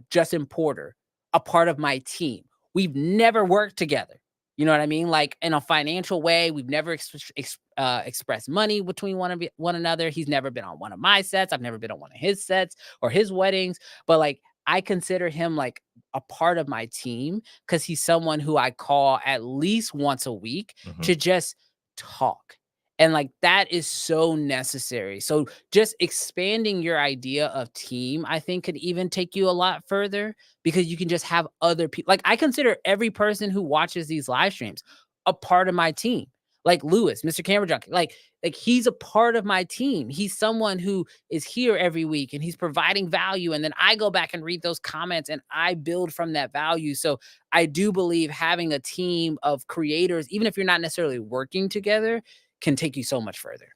Justin Porter a part of my team. We've never worked together. You know what I mean? Like in a financial way, we've never expressed money between one another. He's never been on one of my sets. I've never been on one of his sets or his weddings. But like, I consider him like a part of my team because he's someone who I call at least once a week Mhm. to just talk. And like that is so necessary. So just expanding your idea of team, I think could even take you a lot further because you can just have other people. Like I consider every person who watches these live streams a part of my team. Like Lewis, Mr. Camera Junkie, like he's a part of my team. He's someone who is here every week and he's providing value. And then I go back and read those comments and I build from that value. So I do believe having a team of creators, even if you're not necessarily working together, can take you so much further.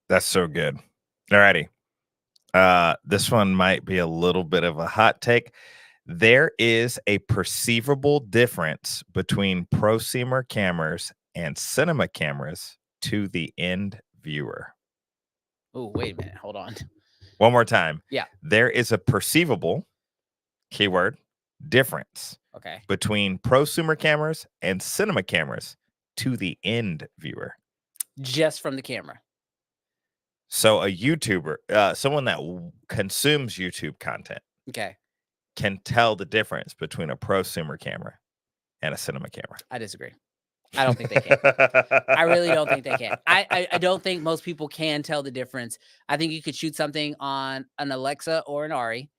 That's so good. All righty. This one might be a little bit of a hot take. There is a perceivable difference between prosumer cameras and cinema cameras to the end viewer. Oh, wait a minute. Hold on. One more time. Yeah. There is a perceivable keyword difference Okay. between prosumer cameras and cinema cameras to the end viewer. Just from the camera. So a YouTuber, someone that consumes YouTube content, Okay. can tell the difference between a prosumer camera and a cinema camera. I disagree. I don't think they can. I really don't think they can. I don't think most people can tell the difference. I think you could shoot something on an Alexa or an Ari,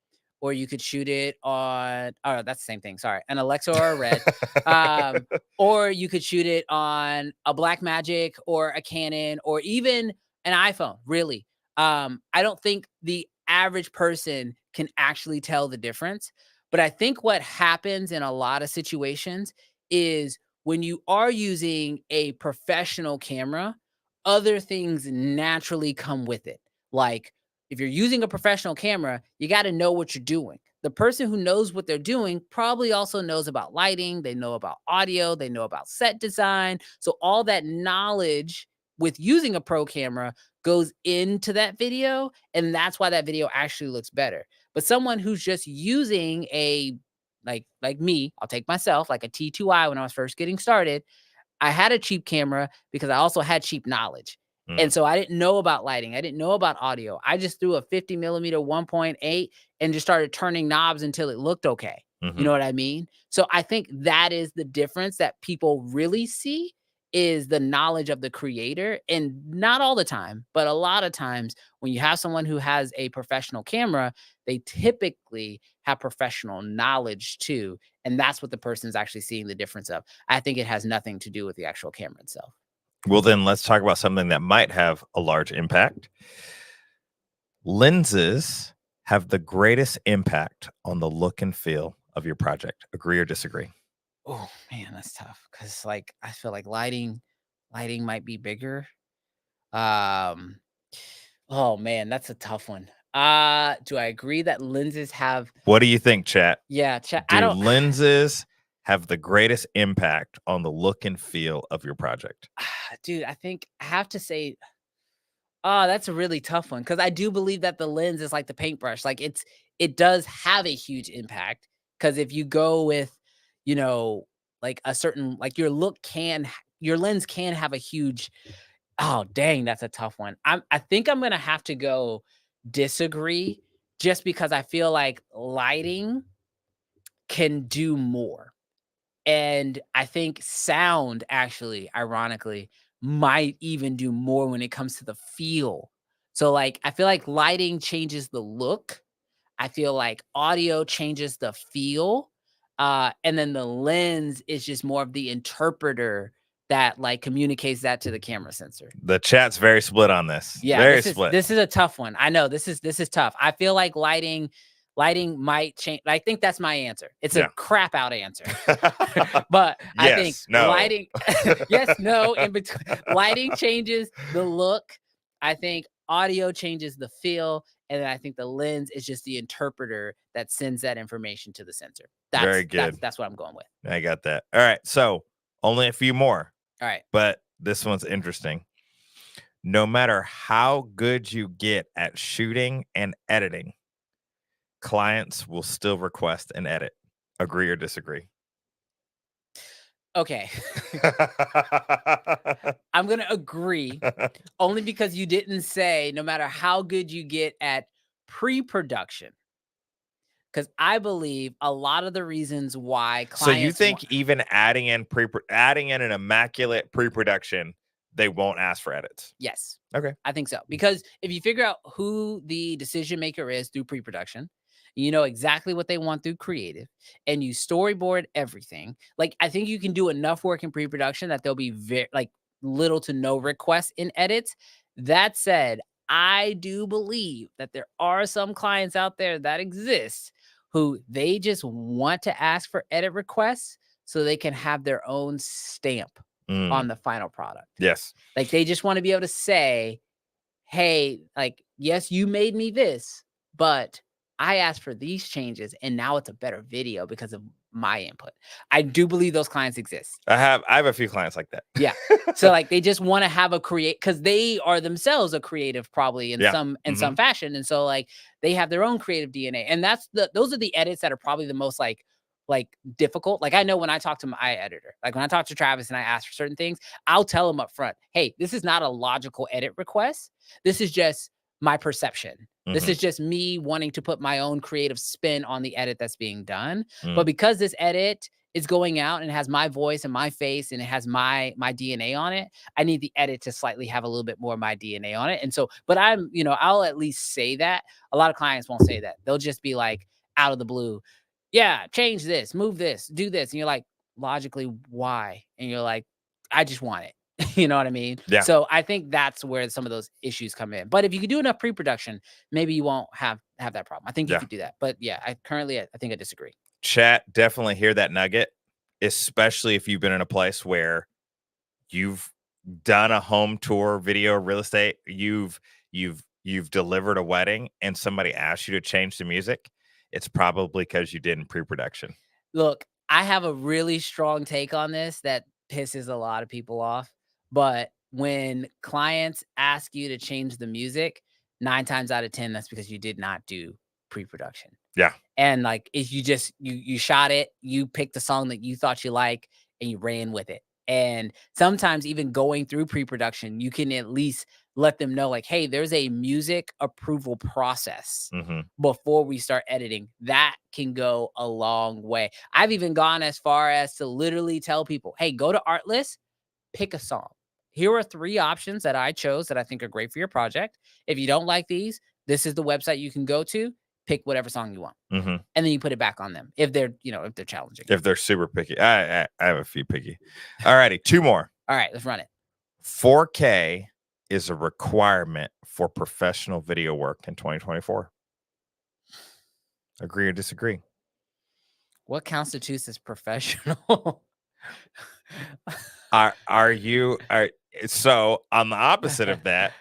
or you could shoot it on, oh, that's the same thing. Sorry. An Alexa or a Red. Or you could shoot it on a Blackmagic or a Canon or even an iPhone, really. I don't think the average person can actually tell the difference. But I think what happens in a lot of situations is when you are using a professional camera, other things naturally come with it. Like if you're using a professional camera, you got to know what you're doing. the person who knows what they're doing probably also knows about lighting, they know about audio, they know about set design. So all that knowledge with using a pro camera goes into that video, and that's why that video actually looks better. But someone who's just using a like me, I'll take myself, like a T2i when I was first getting started. I had a cheap camera because I also had cheap knowledge. And so I didn't know about lighting. I didn't know about audio. I just threw a 50 millimeter 1.8 and just started turning knobs until it looked okay. You know what I mean? So I think that is the difference that people really see is the knowledge of the creator. And not all the time, but a lot of times when you have someone who has a professional camera, they typically have professional knowledge too. And that's what the person's actually seeing the difference of. I think it has nothing to do with the actual camera itself. Well, then let's talk about something that might have a large impact. Lenses have the greatest impact on the look and feel of your project. Agree or disagree? Oh man, that's tough because like I feel like lighting might be bigger. Um, oh man, that's a tough one. Do I agree that lenses have? What do you think, chat? Yeah, I Do don't. lenses have the greatest impact on the look and feel of your project? Dude, I think I have to say, oh, that's a really tough one because I do believe that the lens is like the paintbrush. Like it does have a huge impact because if you go with, you know, like a certain like your lens can have a huge. Oh, dang, that's a tough one. I think I'm gonna have to go disagree just because I feel like lighting can do more. And I think sound actually, ironically, might even do more when it comes to the feel. So like I feel like lighting changes the look. I feel like audio changes the feel. And then the lens is just more of the interpreter that like communicates that to the camera sensor. The chat's very split on this. Yeah, Very split. this is a tough one. I know this is tough. I feel like lighting might change. I think that's my answer. It's a crap out answer. But I think no. lighting yes, no, in between lighting changes the look. I think audio changes the feel, and then I think the lens is just the interpreter that sends that information to the sensor. Very good. That's what I'm going with. I got that. All right. So only a few more. All right. But this one's interesting. No matter how good you get at shooting and editing, clients will still request an edit. Agree or disagree? Okay. I'm going to agree only because you didn't say no matter how good you get at pre-production. Because I believe a lot of the reasons why clients. So you think even adding in an immaculate pre-production, they won't ask for edits? Yes. Okay. I think so. Because if you figure out who the decision maker is through pre-production, you know exactly what they want through creative, and you storyboard everything. Like I think you can do enough work in pre-production that there'll be little to no requests in edits. That said, I do believe that there are some clients out there that exist who they just want to ask for edit requests so they can have their own stamp on the final product. Yes. Like they just want to be able to say, hey, like, yes, you made me this, but I asked for these changes and now it's a better video because of my input. I do believe those clients exist. I have a few clients like that. Yeah. So like they just want to have a because they are themselves a creative probably in some fashion. And so like they have their own creative DNA. And those are the edits that are probably the most like difficult. Like I know when I talk to my editor, like when I talk to Travis and I ask for certain things, I'll tell him up front, hey, this is not a logical edit request. This is just my perception. This is just me wanting to put my own creative spin on the edit that's being done. But because this edit is going out and has my voice and my face and it has my DNA on it, I need the edit to slightly have a little bit more of my DNA on it. And so, but I'll at least say that. A lot of clients won't say that. They'll just be like out of the blue, yeah, change this, move this, do this. And you're like, logically, why? And you're like, I just want it. You know what I mean? Yeah. So I think that's where some of those issues come in. But if you could do enough pre-production, maybe you won't have that problem. I think you could do that. But yeah, I think I disagree. Chat, definitely hear that nugget, especially if you've been in a place where you've done a home tour video real estate, you've delivered a wedding and somebody asked you to change the music. it's probably because you did in pre-production. Look, I have a really strong take on this that pisses a lot of people off. But when clients ask you to change the music, 9 times out of 10, that's because you did not do pre-production. Yeah. And like if you just you shot it, you picked a song that you thought you like and you ran with it. And sometimes even going through pre-production, you can at least let them know like, hey, there's a music approval process Mm-hmm. before we start editing. That can go a long way. I've even gone as far as to literally tell people, hey, go to Artlist, pick a song. Here are 3 options that I chose that I think are great for your project. If you don't like these, this is the website you can go to, pick whatever song you want. Mm-hmm. And then you put it back on them if they're, if they're challenging. If they're super picky. I have a few picky. All righty, 2 more. All right, let's run it. 4K is a requirement for professional video work in 2024. Agree or disagree? What constitutes as professional? So on the opposite of that,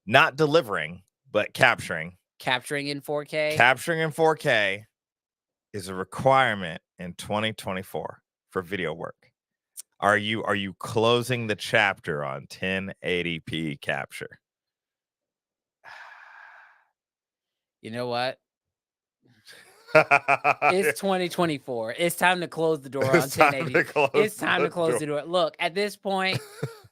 not delivering, but capturing. Capturing in 4K? Capturing in 4K is a requirement in 2024 for video work. Are you closing the chapter on 1080p capture? You know what? It's 2024. It's time to close the door on 1080. It's time to close the door. Look, at this point,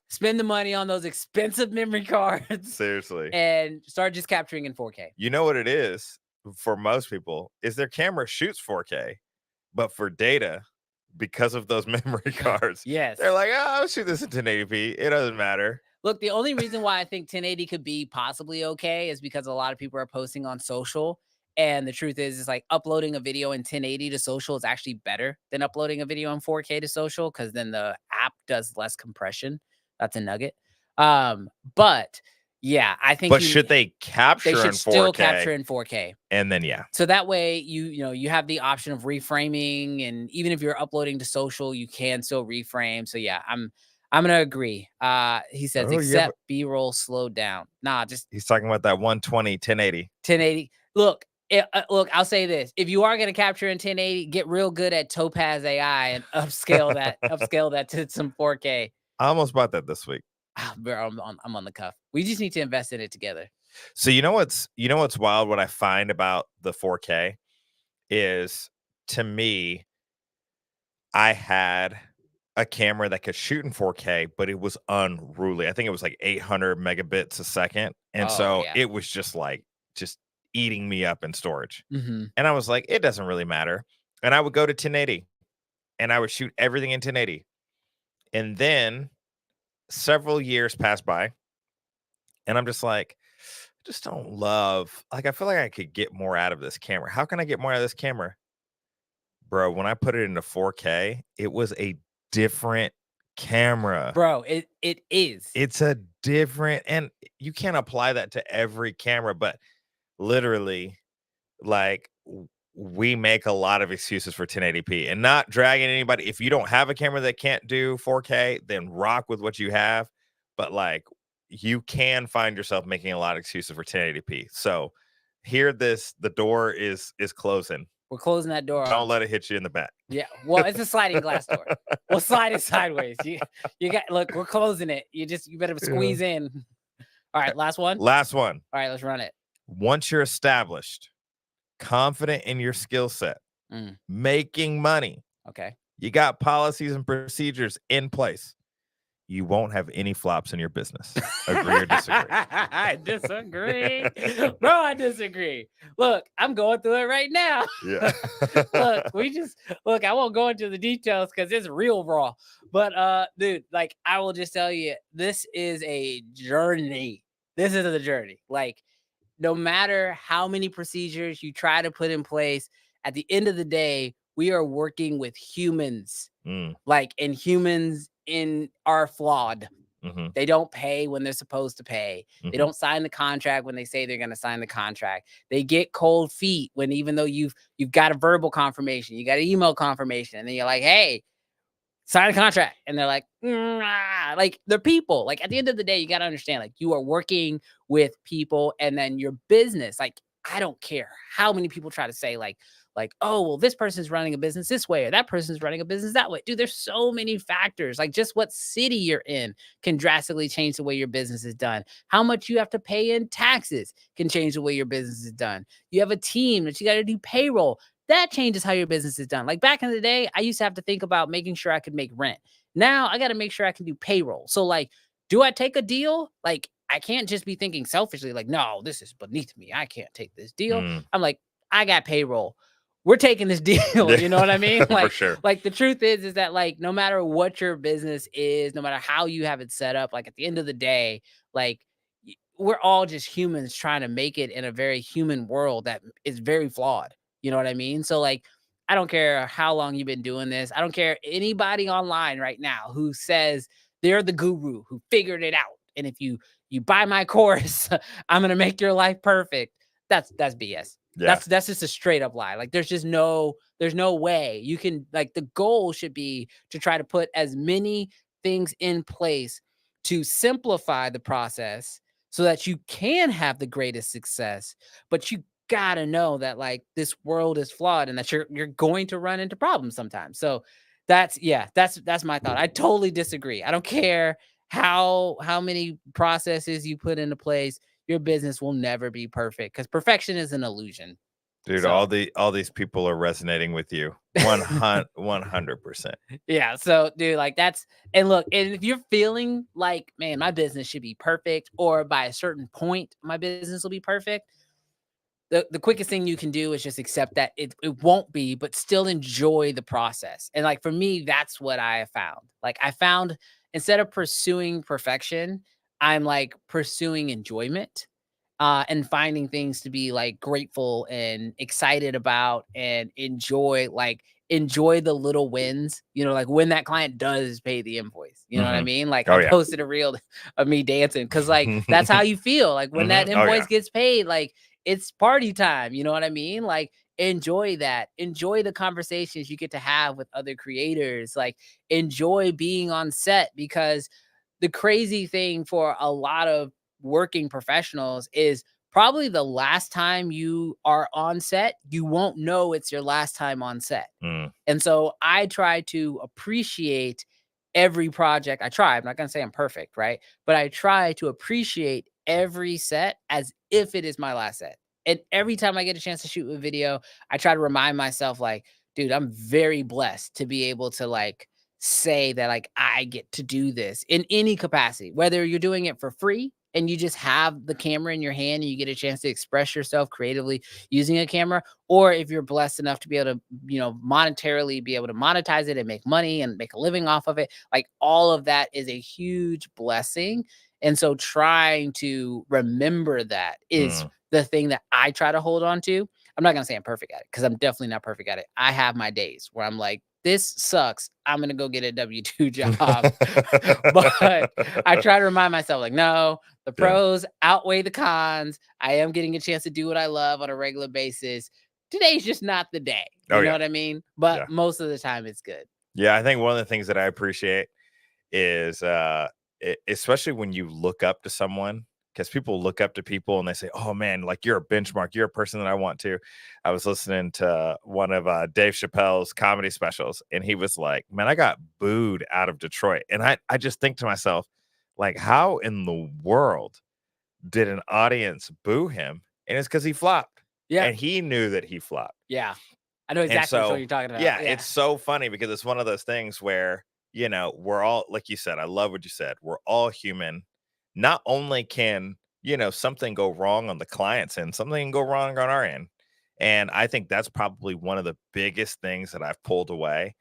spend the money on those expensive memory cards. Seriously. And start just capturing in 4K. You know what it is for most people is their camera shoots 4K, but for data, because of those memory cards, yes, they're like, oh, I'll shoot this in 1080p. It doesn't matter. Look, the only reason why I think 1080 could be possibly okay is because a lot of people are posting on social. And the truth is like uploading a video in 1080 to social is actually better than uploading a video in 4K to social because then the app does less compression. That's a nugget. But yeah, I think. But should they capture in 4K? They should still capture in 4K. And then yeah. So that way you have the option of reframing, and even if you're uploading to social, you can still reframe. So yeah, I'm gonna agree. He says except B-roll slowed down. Nah, just he's talking about that 120 1080. 1080. Look, I'll say this. If you are going to capture in 1080, get real good at Topaz AI and upscale that to some 4K. I almost bought that this week. I'm on the cuff. We just need to invest in it together. So you know what's wild? What I find about the 4K is, to me, I had a camera that could shoot in 4K, but it was unruly. I think it was like 800 megabits a second. And it was just eating me up in storage. Mm-hmm. And I was like, it doesn't really matter. And I would go to 1080 and I would shoot everything in 1080. And then several years passed by and I'm just like, I just don't love, I feel like I could get more out of this camera. How can I get more out of this camera? Bro, when I put it into 4K, it was a different camera. Bro, it is. It's a different, and you can't apply that to every camera, but literally, we make a lot of excuses for 1080p and not dragging anybody. If you don't have a camera that can't do 4K, then rock with what you have. But you can find yourself making a lot of excuses for 1080p. So the door is closing. We're closing that door. Don't let it hit you in the back. Yeah. Well, it's a sliding glass door. We'll slide it sideways. Look, we're closing it. You better squeeze in. All right. Last one. All right. Let's run it. Once you're established, confident in your skill set, making money. Okay. You got policies and procedures in place. You won't have any flops in your business. Agree or disagree? I disagree. Bro, I disagree. Look, I'm going through it right now. Yeah. Look, I won't go into the details because it's real raw. But dude, I will just tell you, this is a journey. This is a journey. No matter how many procedures you try to put in place, at the end of the day, we are working with humans. And humans are flawed. Mm-hmm. They don't pay when they're supposed to pay. Mm-hmm. They don't sign the contract when they say they're going to sign the contract. They get cold feet when, even though you've got a verbal confirmation, you got an email confirmation, and then you're like, hey, sign a contract. And they're like, they're people. At the end of the day, you got to understand, you are working with people, and then your business, I don't care how many people try to say like, oh, well, this person's running a business this way or that person's running a business that way. Dude, there's so many factors. Like just what city you're in can drastically change the way your business is done. How much you have to pay in taxes can change the way your business is done. You have a team that you got to do payroll. That changes how your business is done. Like back in the day, I used to have to think about making sure I could make rent. Now I got to make sure I can do payroll. So like, do I take a deal? Like I can't just be thinking selfishly, like, no, this is beneath me. I can't take this deal. Mm. I'm like, I got payroll. We're taking this deal. You know what I mean? For sure. Like the truth is that like no matter what your business is, no matter how you have it set up, like at the end of the day, like we're all just humans trying to make it in a very human world that is very flawed. You know what I mean? So like I don't care how long you've been doing this. I don't care anybody online right now who says they're the guru who figured it out. And if you buy my course, I'm gonna make your life perfect. That's BS. Yeah. That's just a straight up lie. Like there's no way you can like the goal should be to try to put as many things in place to simplify the process so that you can have the greatest success. But you gotta know that like this world is flawed and that you're going to run into problems sometimes. So that's my thought. I totally disagree. I don't care how many processes you put into place. Your business will never be perfect because perfection is an illusion. Dude, So all these people are resonating with you. 100%. yeah. So dude, like that's and look, and if you're feeling like, man, my business should be perfect, or by a certain point, my business will be perfect. The quickest thing you can do is just accept that it won't be, but still enjoy the process. And like for me, that's what I have found. Like I found instead of pursuing perfection, I'm like pursuing enjoyment and finding things to be like grateful and excited about and enjoy the little wins, you know, like when that client does pay the invoice, you know what I Mhm. mean? Like Oh, I yeah. posted a reel of me dancing because like that's how you feel. Like when that Mhm. Oh, invoice yeah. gets paid, like it's party time, you know what I mean? Like enjoy that. Enjoy the conversations you get to have with other creators. Like enjoy being on set because the crazy thing for a lot of working professionals is probably the last time you are on set, you won't know it's your last time on set. Mm. And so I try to appreciate every project. I try. I'm not going to say I'm perfect, right? But I try to appreciate every set as if it is my last set. And every time I get a chance to shoot a video, I try to remind myself, like, dude, I'm very blessed to be able to like say that like I get to do this in any capacity, whether you're doing it for free and you just have the camera in your hand and you get a chance to express yourself creatively using a camera, or if you're blessed enough to be able to, you know, monetarily be able to monetize it and make money and make a living off of it. Like all of that is a huge blessing. And so trying to remember that is Mm. the thing that I try to hold on to. I'm not going to say I'm perfect at it because I'm definitely not perfect at it. I have my days where I'm like, this sucks. I'm going to go get a W-2 job. But I try to remind myself, like, no, the Yeah. pros outweigh the cons. I am getting a chance to do what I love on a regular basis. Today's just not the day. Oh, You know yeah. what I mean? But Yeah. most of the time it's good. Yeah, I think one of the things that I appreciate is especially when you look up to someone, because people look up to people and they say, oh man, like you're a benchmark, you're a person that I want to. I was listening to one of Dave Chappelle's comedy specials and he was like, man, I got booed out of Detroit. And I just think to myself, like, how in the world did an audience boo him? And it's because he flopped. Yeah. And he knew that he flopped. Yeah. I know And exactly what so, you're talking about. yeah, Yeah. it's so funny because it's one of those things where, you know, we're all, like you said, I love what you said. We're all human. Not only can, you know, something go wrong on the client's end, something can go wrong on our end. And I think that's probably one of the biggest things that I've pulled away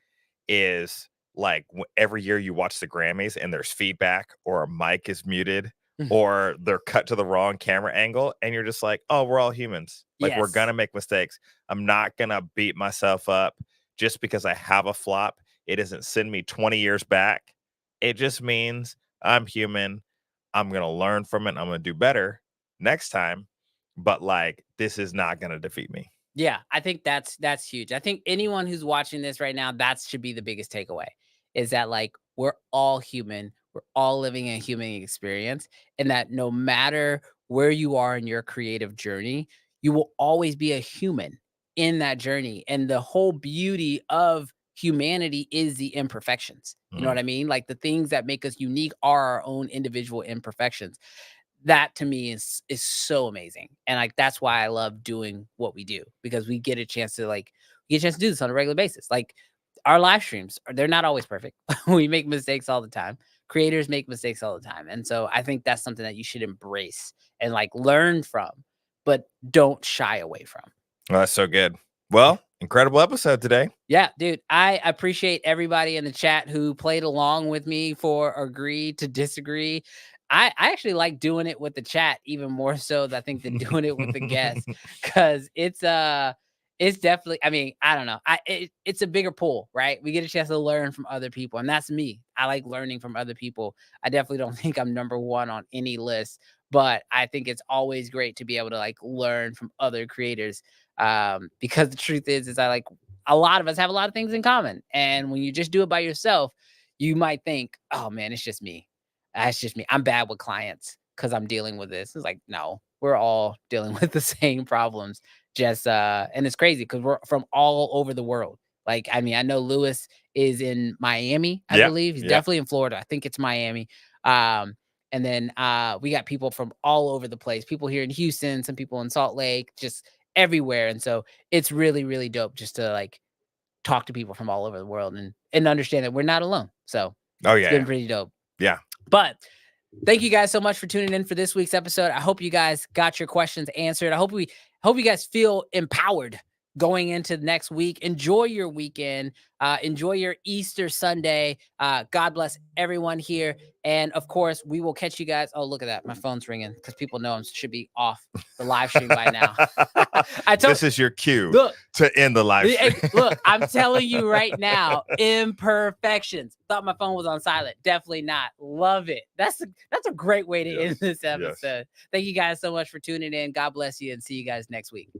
is like every year you watch the Grammys and there's feedback or a mic is muted or they're cut to the wrong camera angle and you're just like, oh, we're all humans. Like we're Yes. gonna make mistakes. I'm not gonna beat myself up just because I have a flop. It doesn't send me 20 years back. It just means I'm human. I'm gonna learn from it. I'm gonna do better next time. But like this is not gonna defeat me. Yeah, I think that's huge. I think anyone who's watching this right now, that should be the biggest takeaway is that like we're all human. We're all living a human experience and that no matter where you are in your creative journey, you will always be a human in that journey. And the whole beauty of humanity is the imperfections. You know what I mean? Like the things that make us unique are our own individual imperfections. That to me is so amazing. And like that's why I love doing what we do, because we get a chance to do this on a regular basis. Like our live streams, they're not always perfect. We make mistakes all the time. Creators make mistakes all the time. And so I think that's something that you should embrace and like learn from, but don't shy away from. Well, that's so good. Well, incredible episode today. Yeah, dude, I appreciate everybody in the chat who played along with me for agree to disagree. I actually like doing it with the chat even more so than I think than doing it with the guests, because it's definitely, I mean, I don't know. It's a bigger pool, right? We get a chance to learn from other people, and that's me. I like learning from other people. I definitely don't think I'm number one on any list, but I think it's always great to be able to like learn from other creators. Because the truth is I like a lot of us have a lot of things in common. And when you just do it by yourself, you might think, oh man, it's just me. It's just me. I'm bad with clients because I'm dealing with this. It's like, no, we're all dealing with the same problems. Just and it's crazy because we're from all over the world. Like, I mean, I know Lewis is in Miami, I believe. He's definitely in Florida. I think it's Miami. And then we got people from all over the place, people here in Houston, some people in Salt Lake, just everywhere. And so it's really, really dope just to like talk to people from all over the world and understand that we're not alone. So it's been pretty dope. Yeah. But thank you guys so much for tuning in for this week's episode. I hope you guys got your questions answered. I hope you guys feel empowered going into next week. Enjoy your weekend. Enjoy your Easter Sunday. God bless everyone here. And of course, we will catch you guys. Oh, look at that. My phone's ringing because people know I should be off the live stream by now. This is your cue to end the live stream. Look, I'm telling you right now, imperfections. Thought my phone was on silent. Definitely not. Love it. That's a great way to end this episode. Thank you guys so much for tuning in. God bless you and see you guys next week.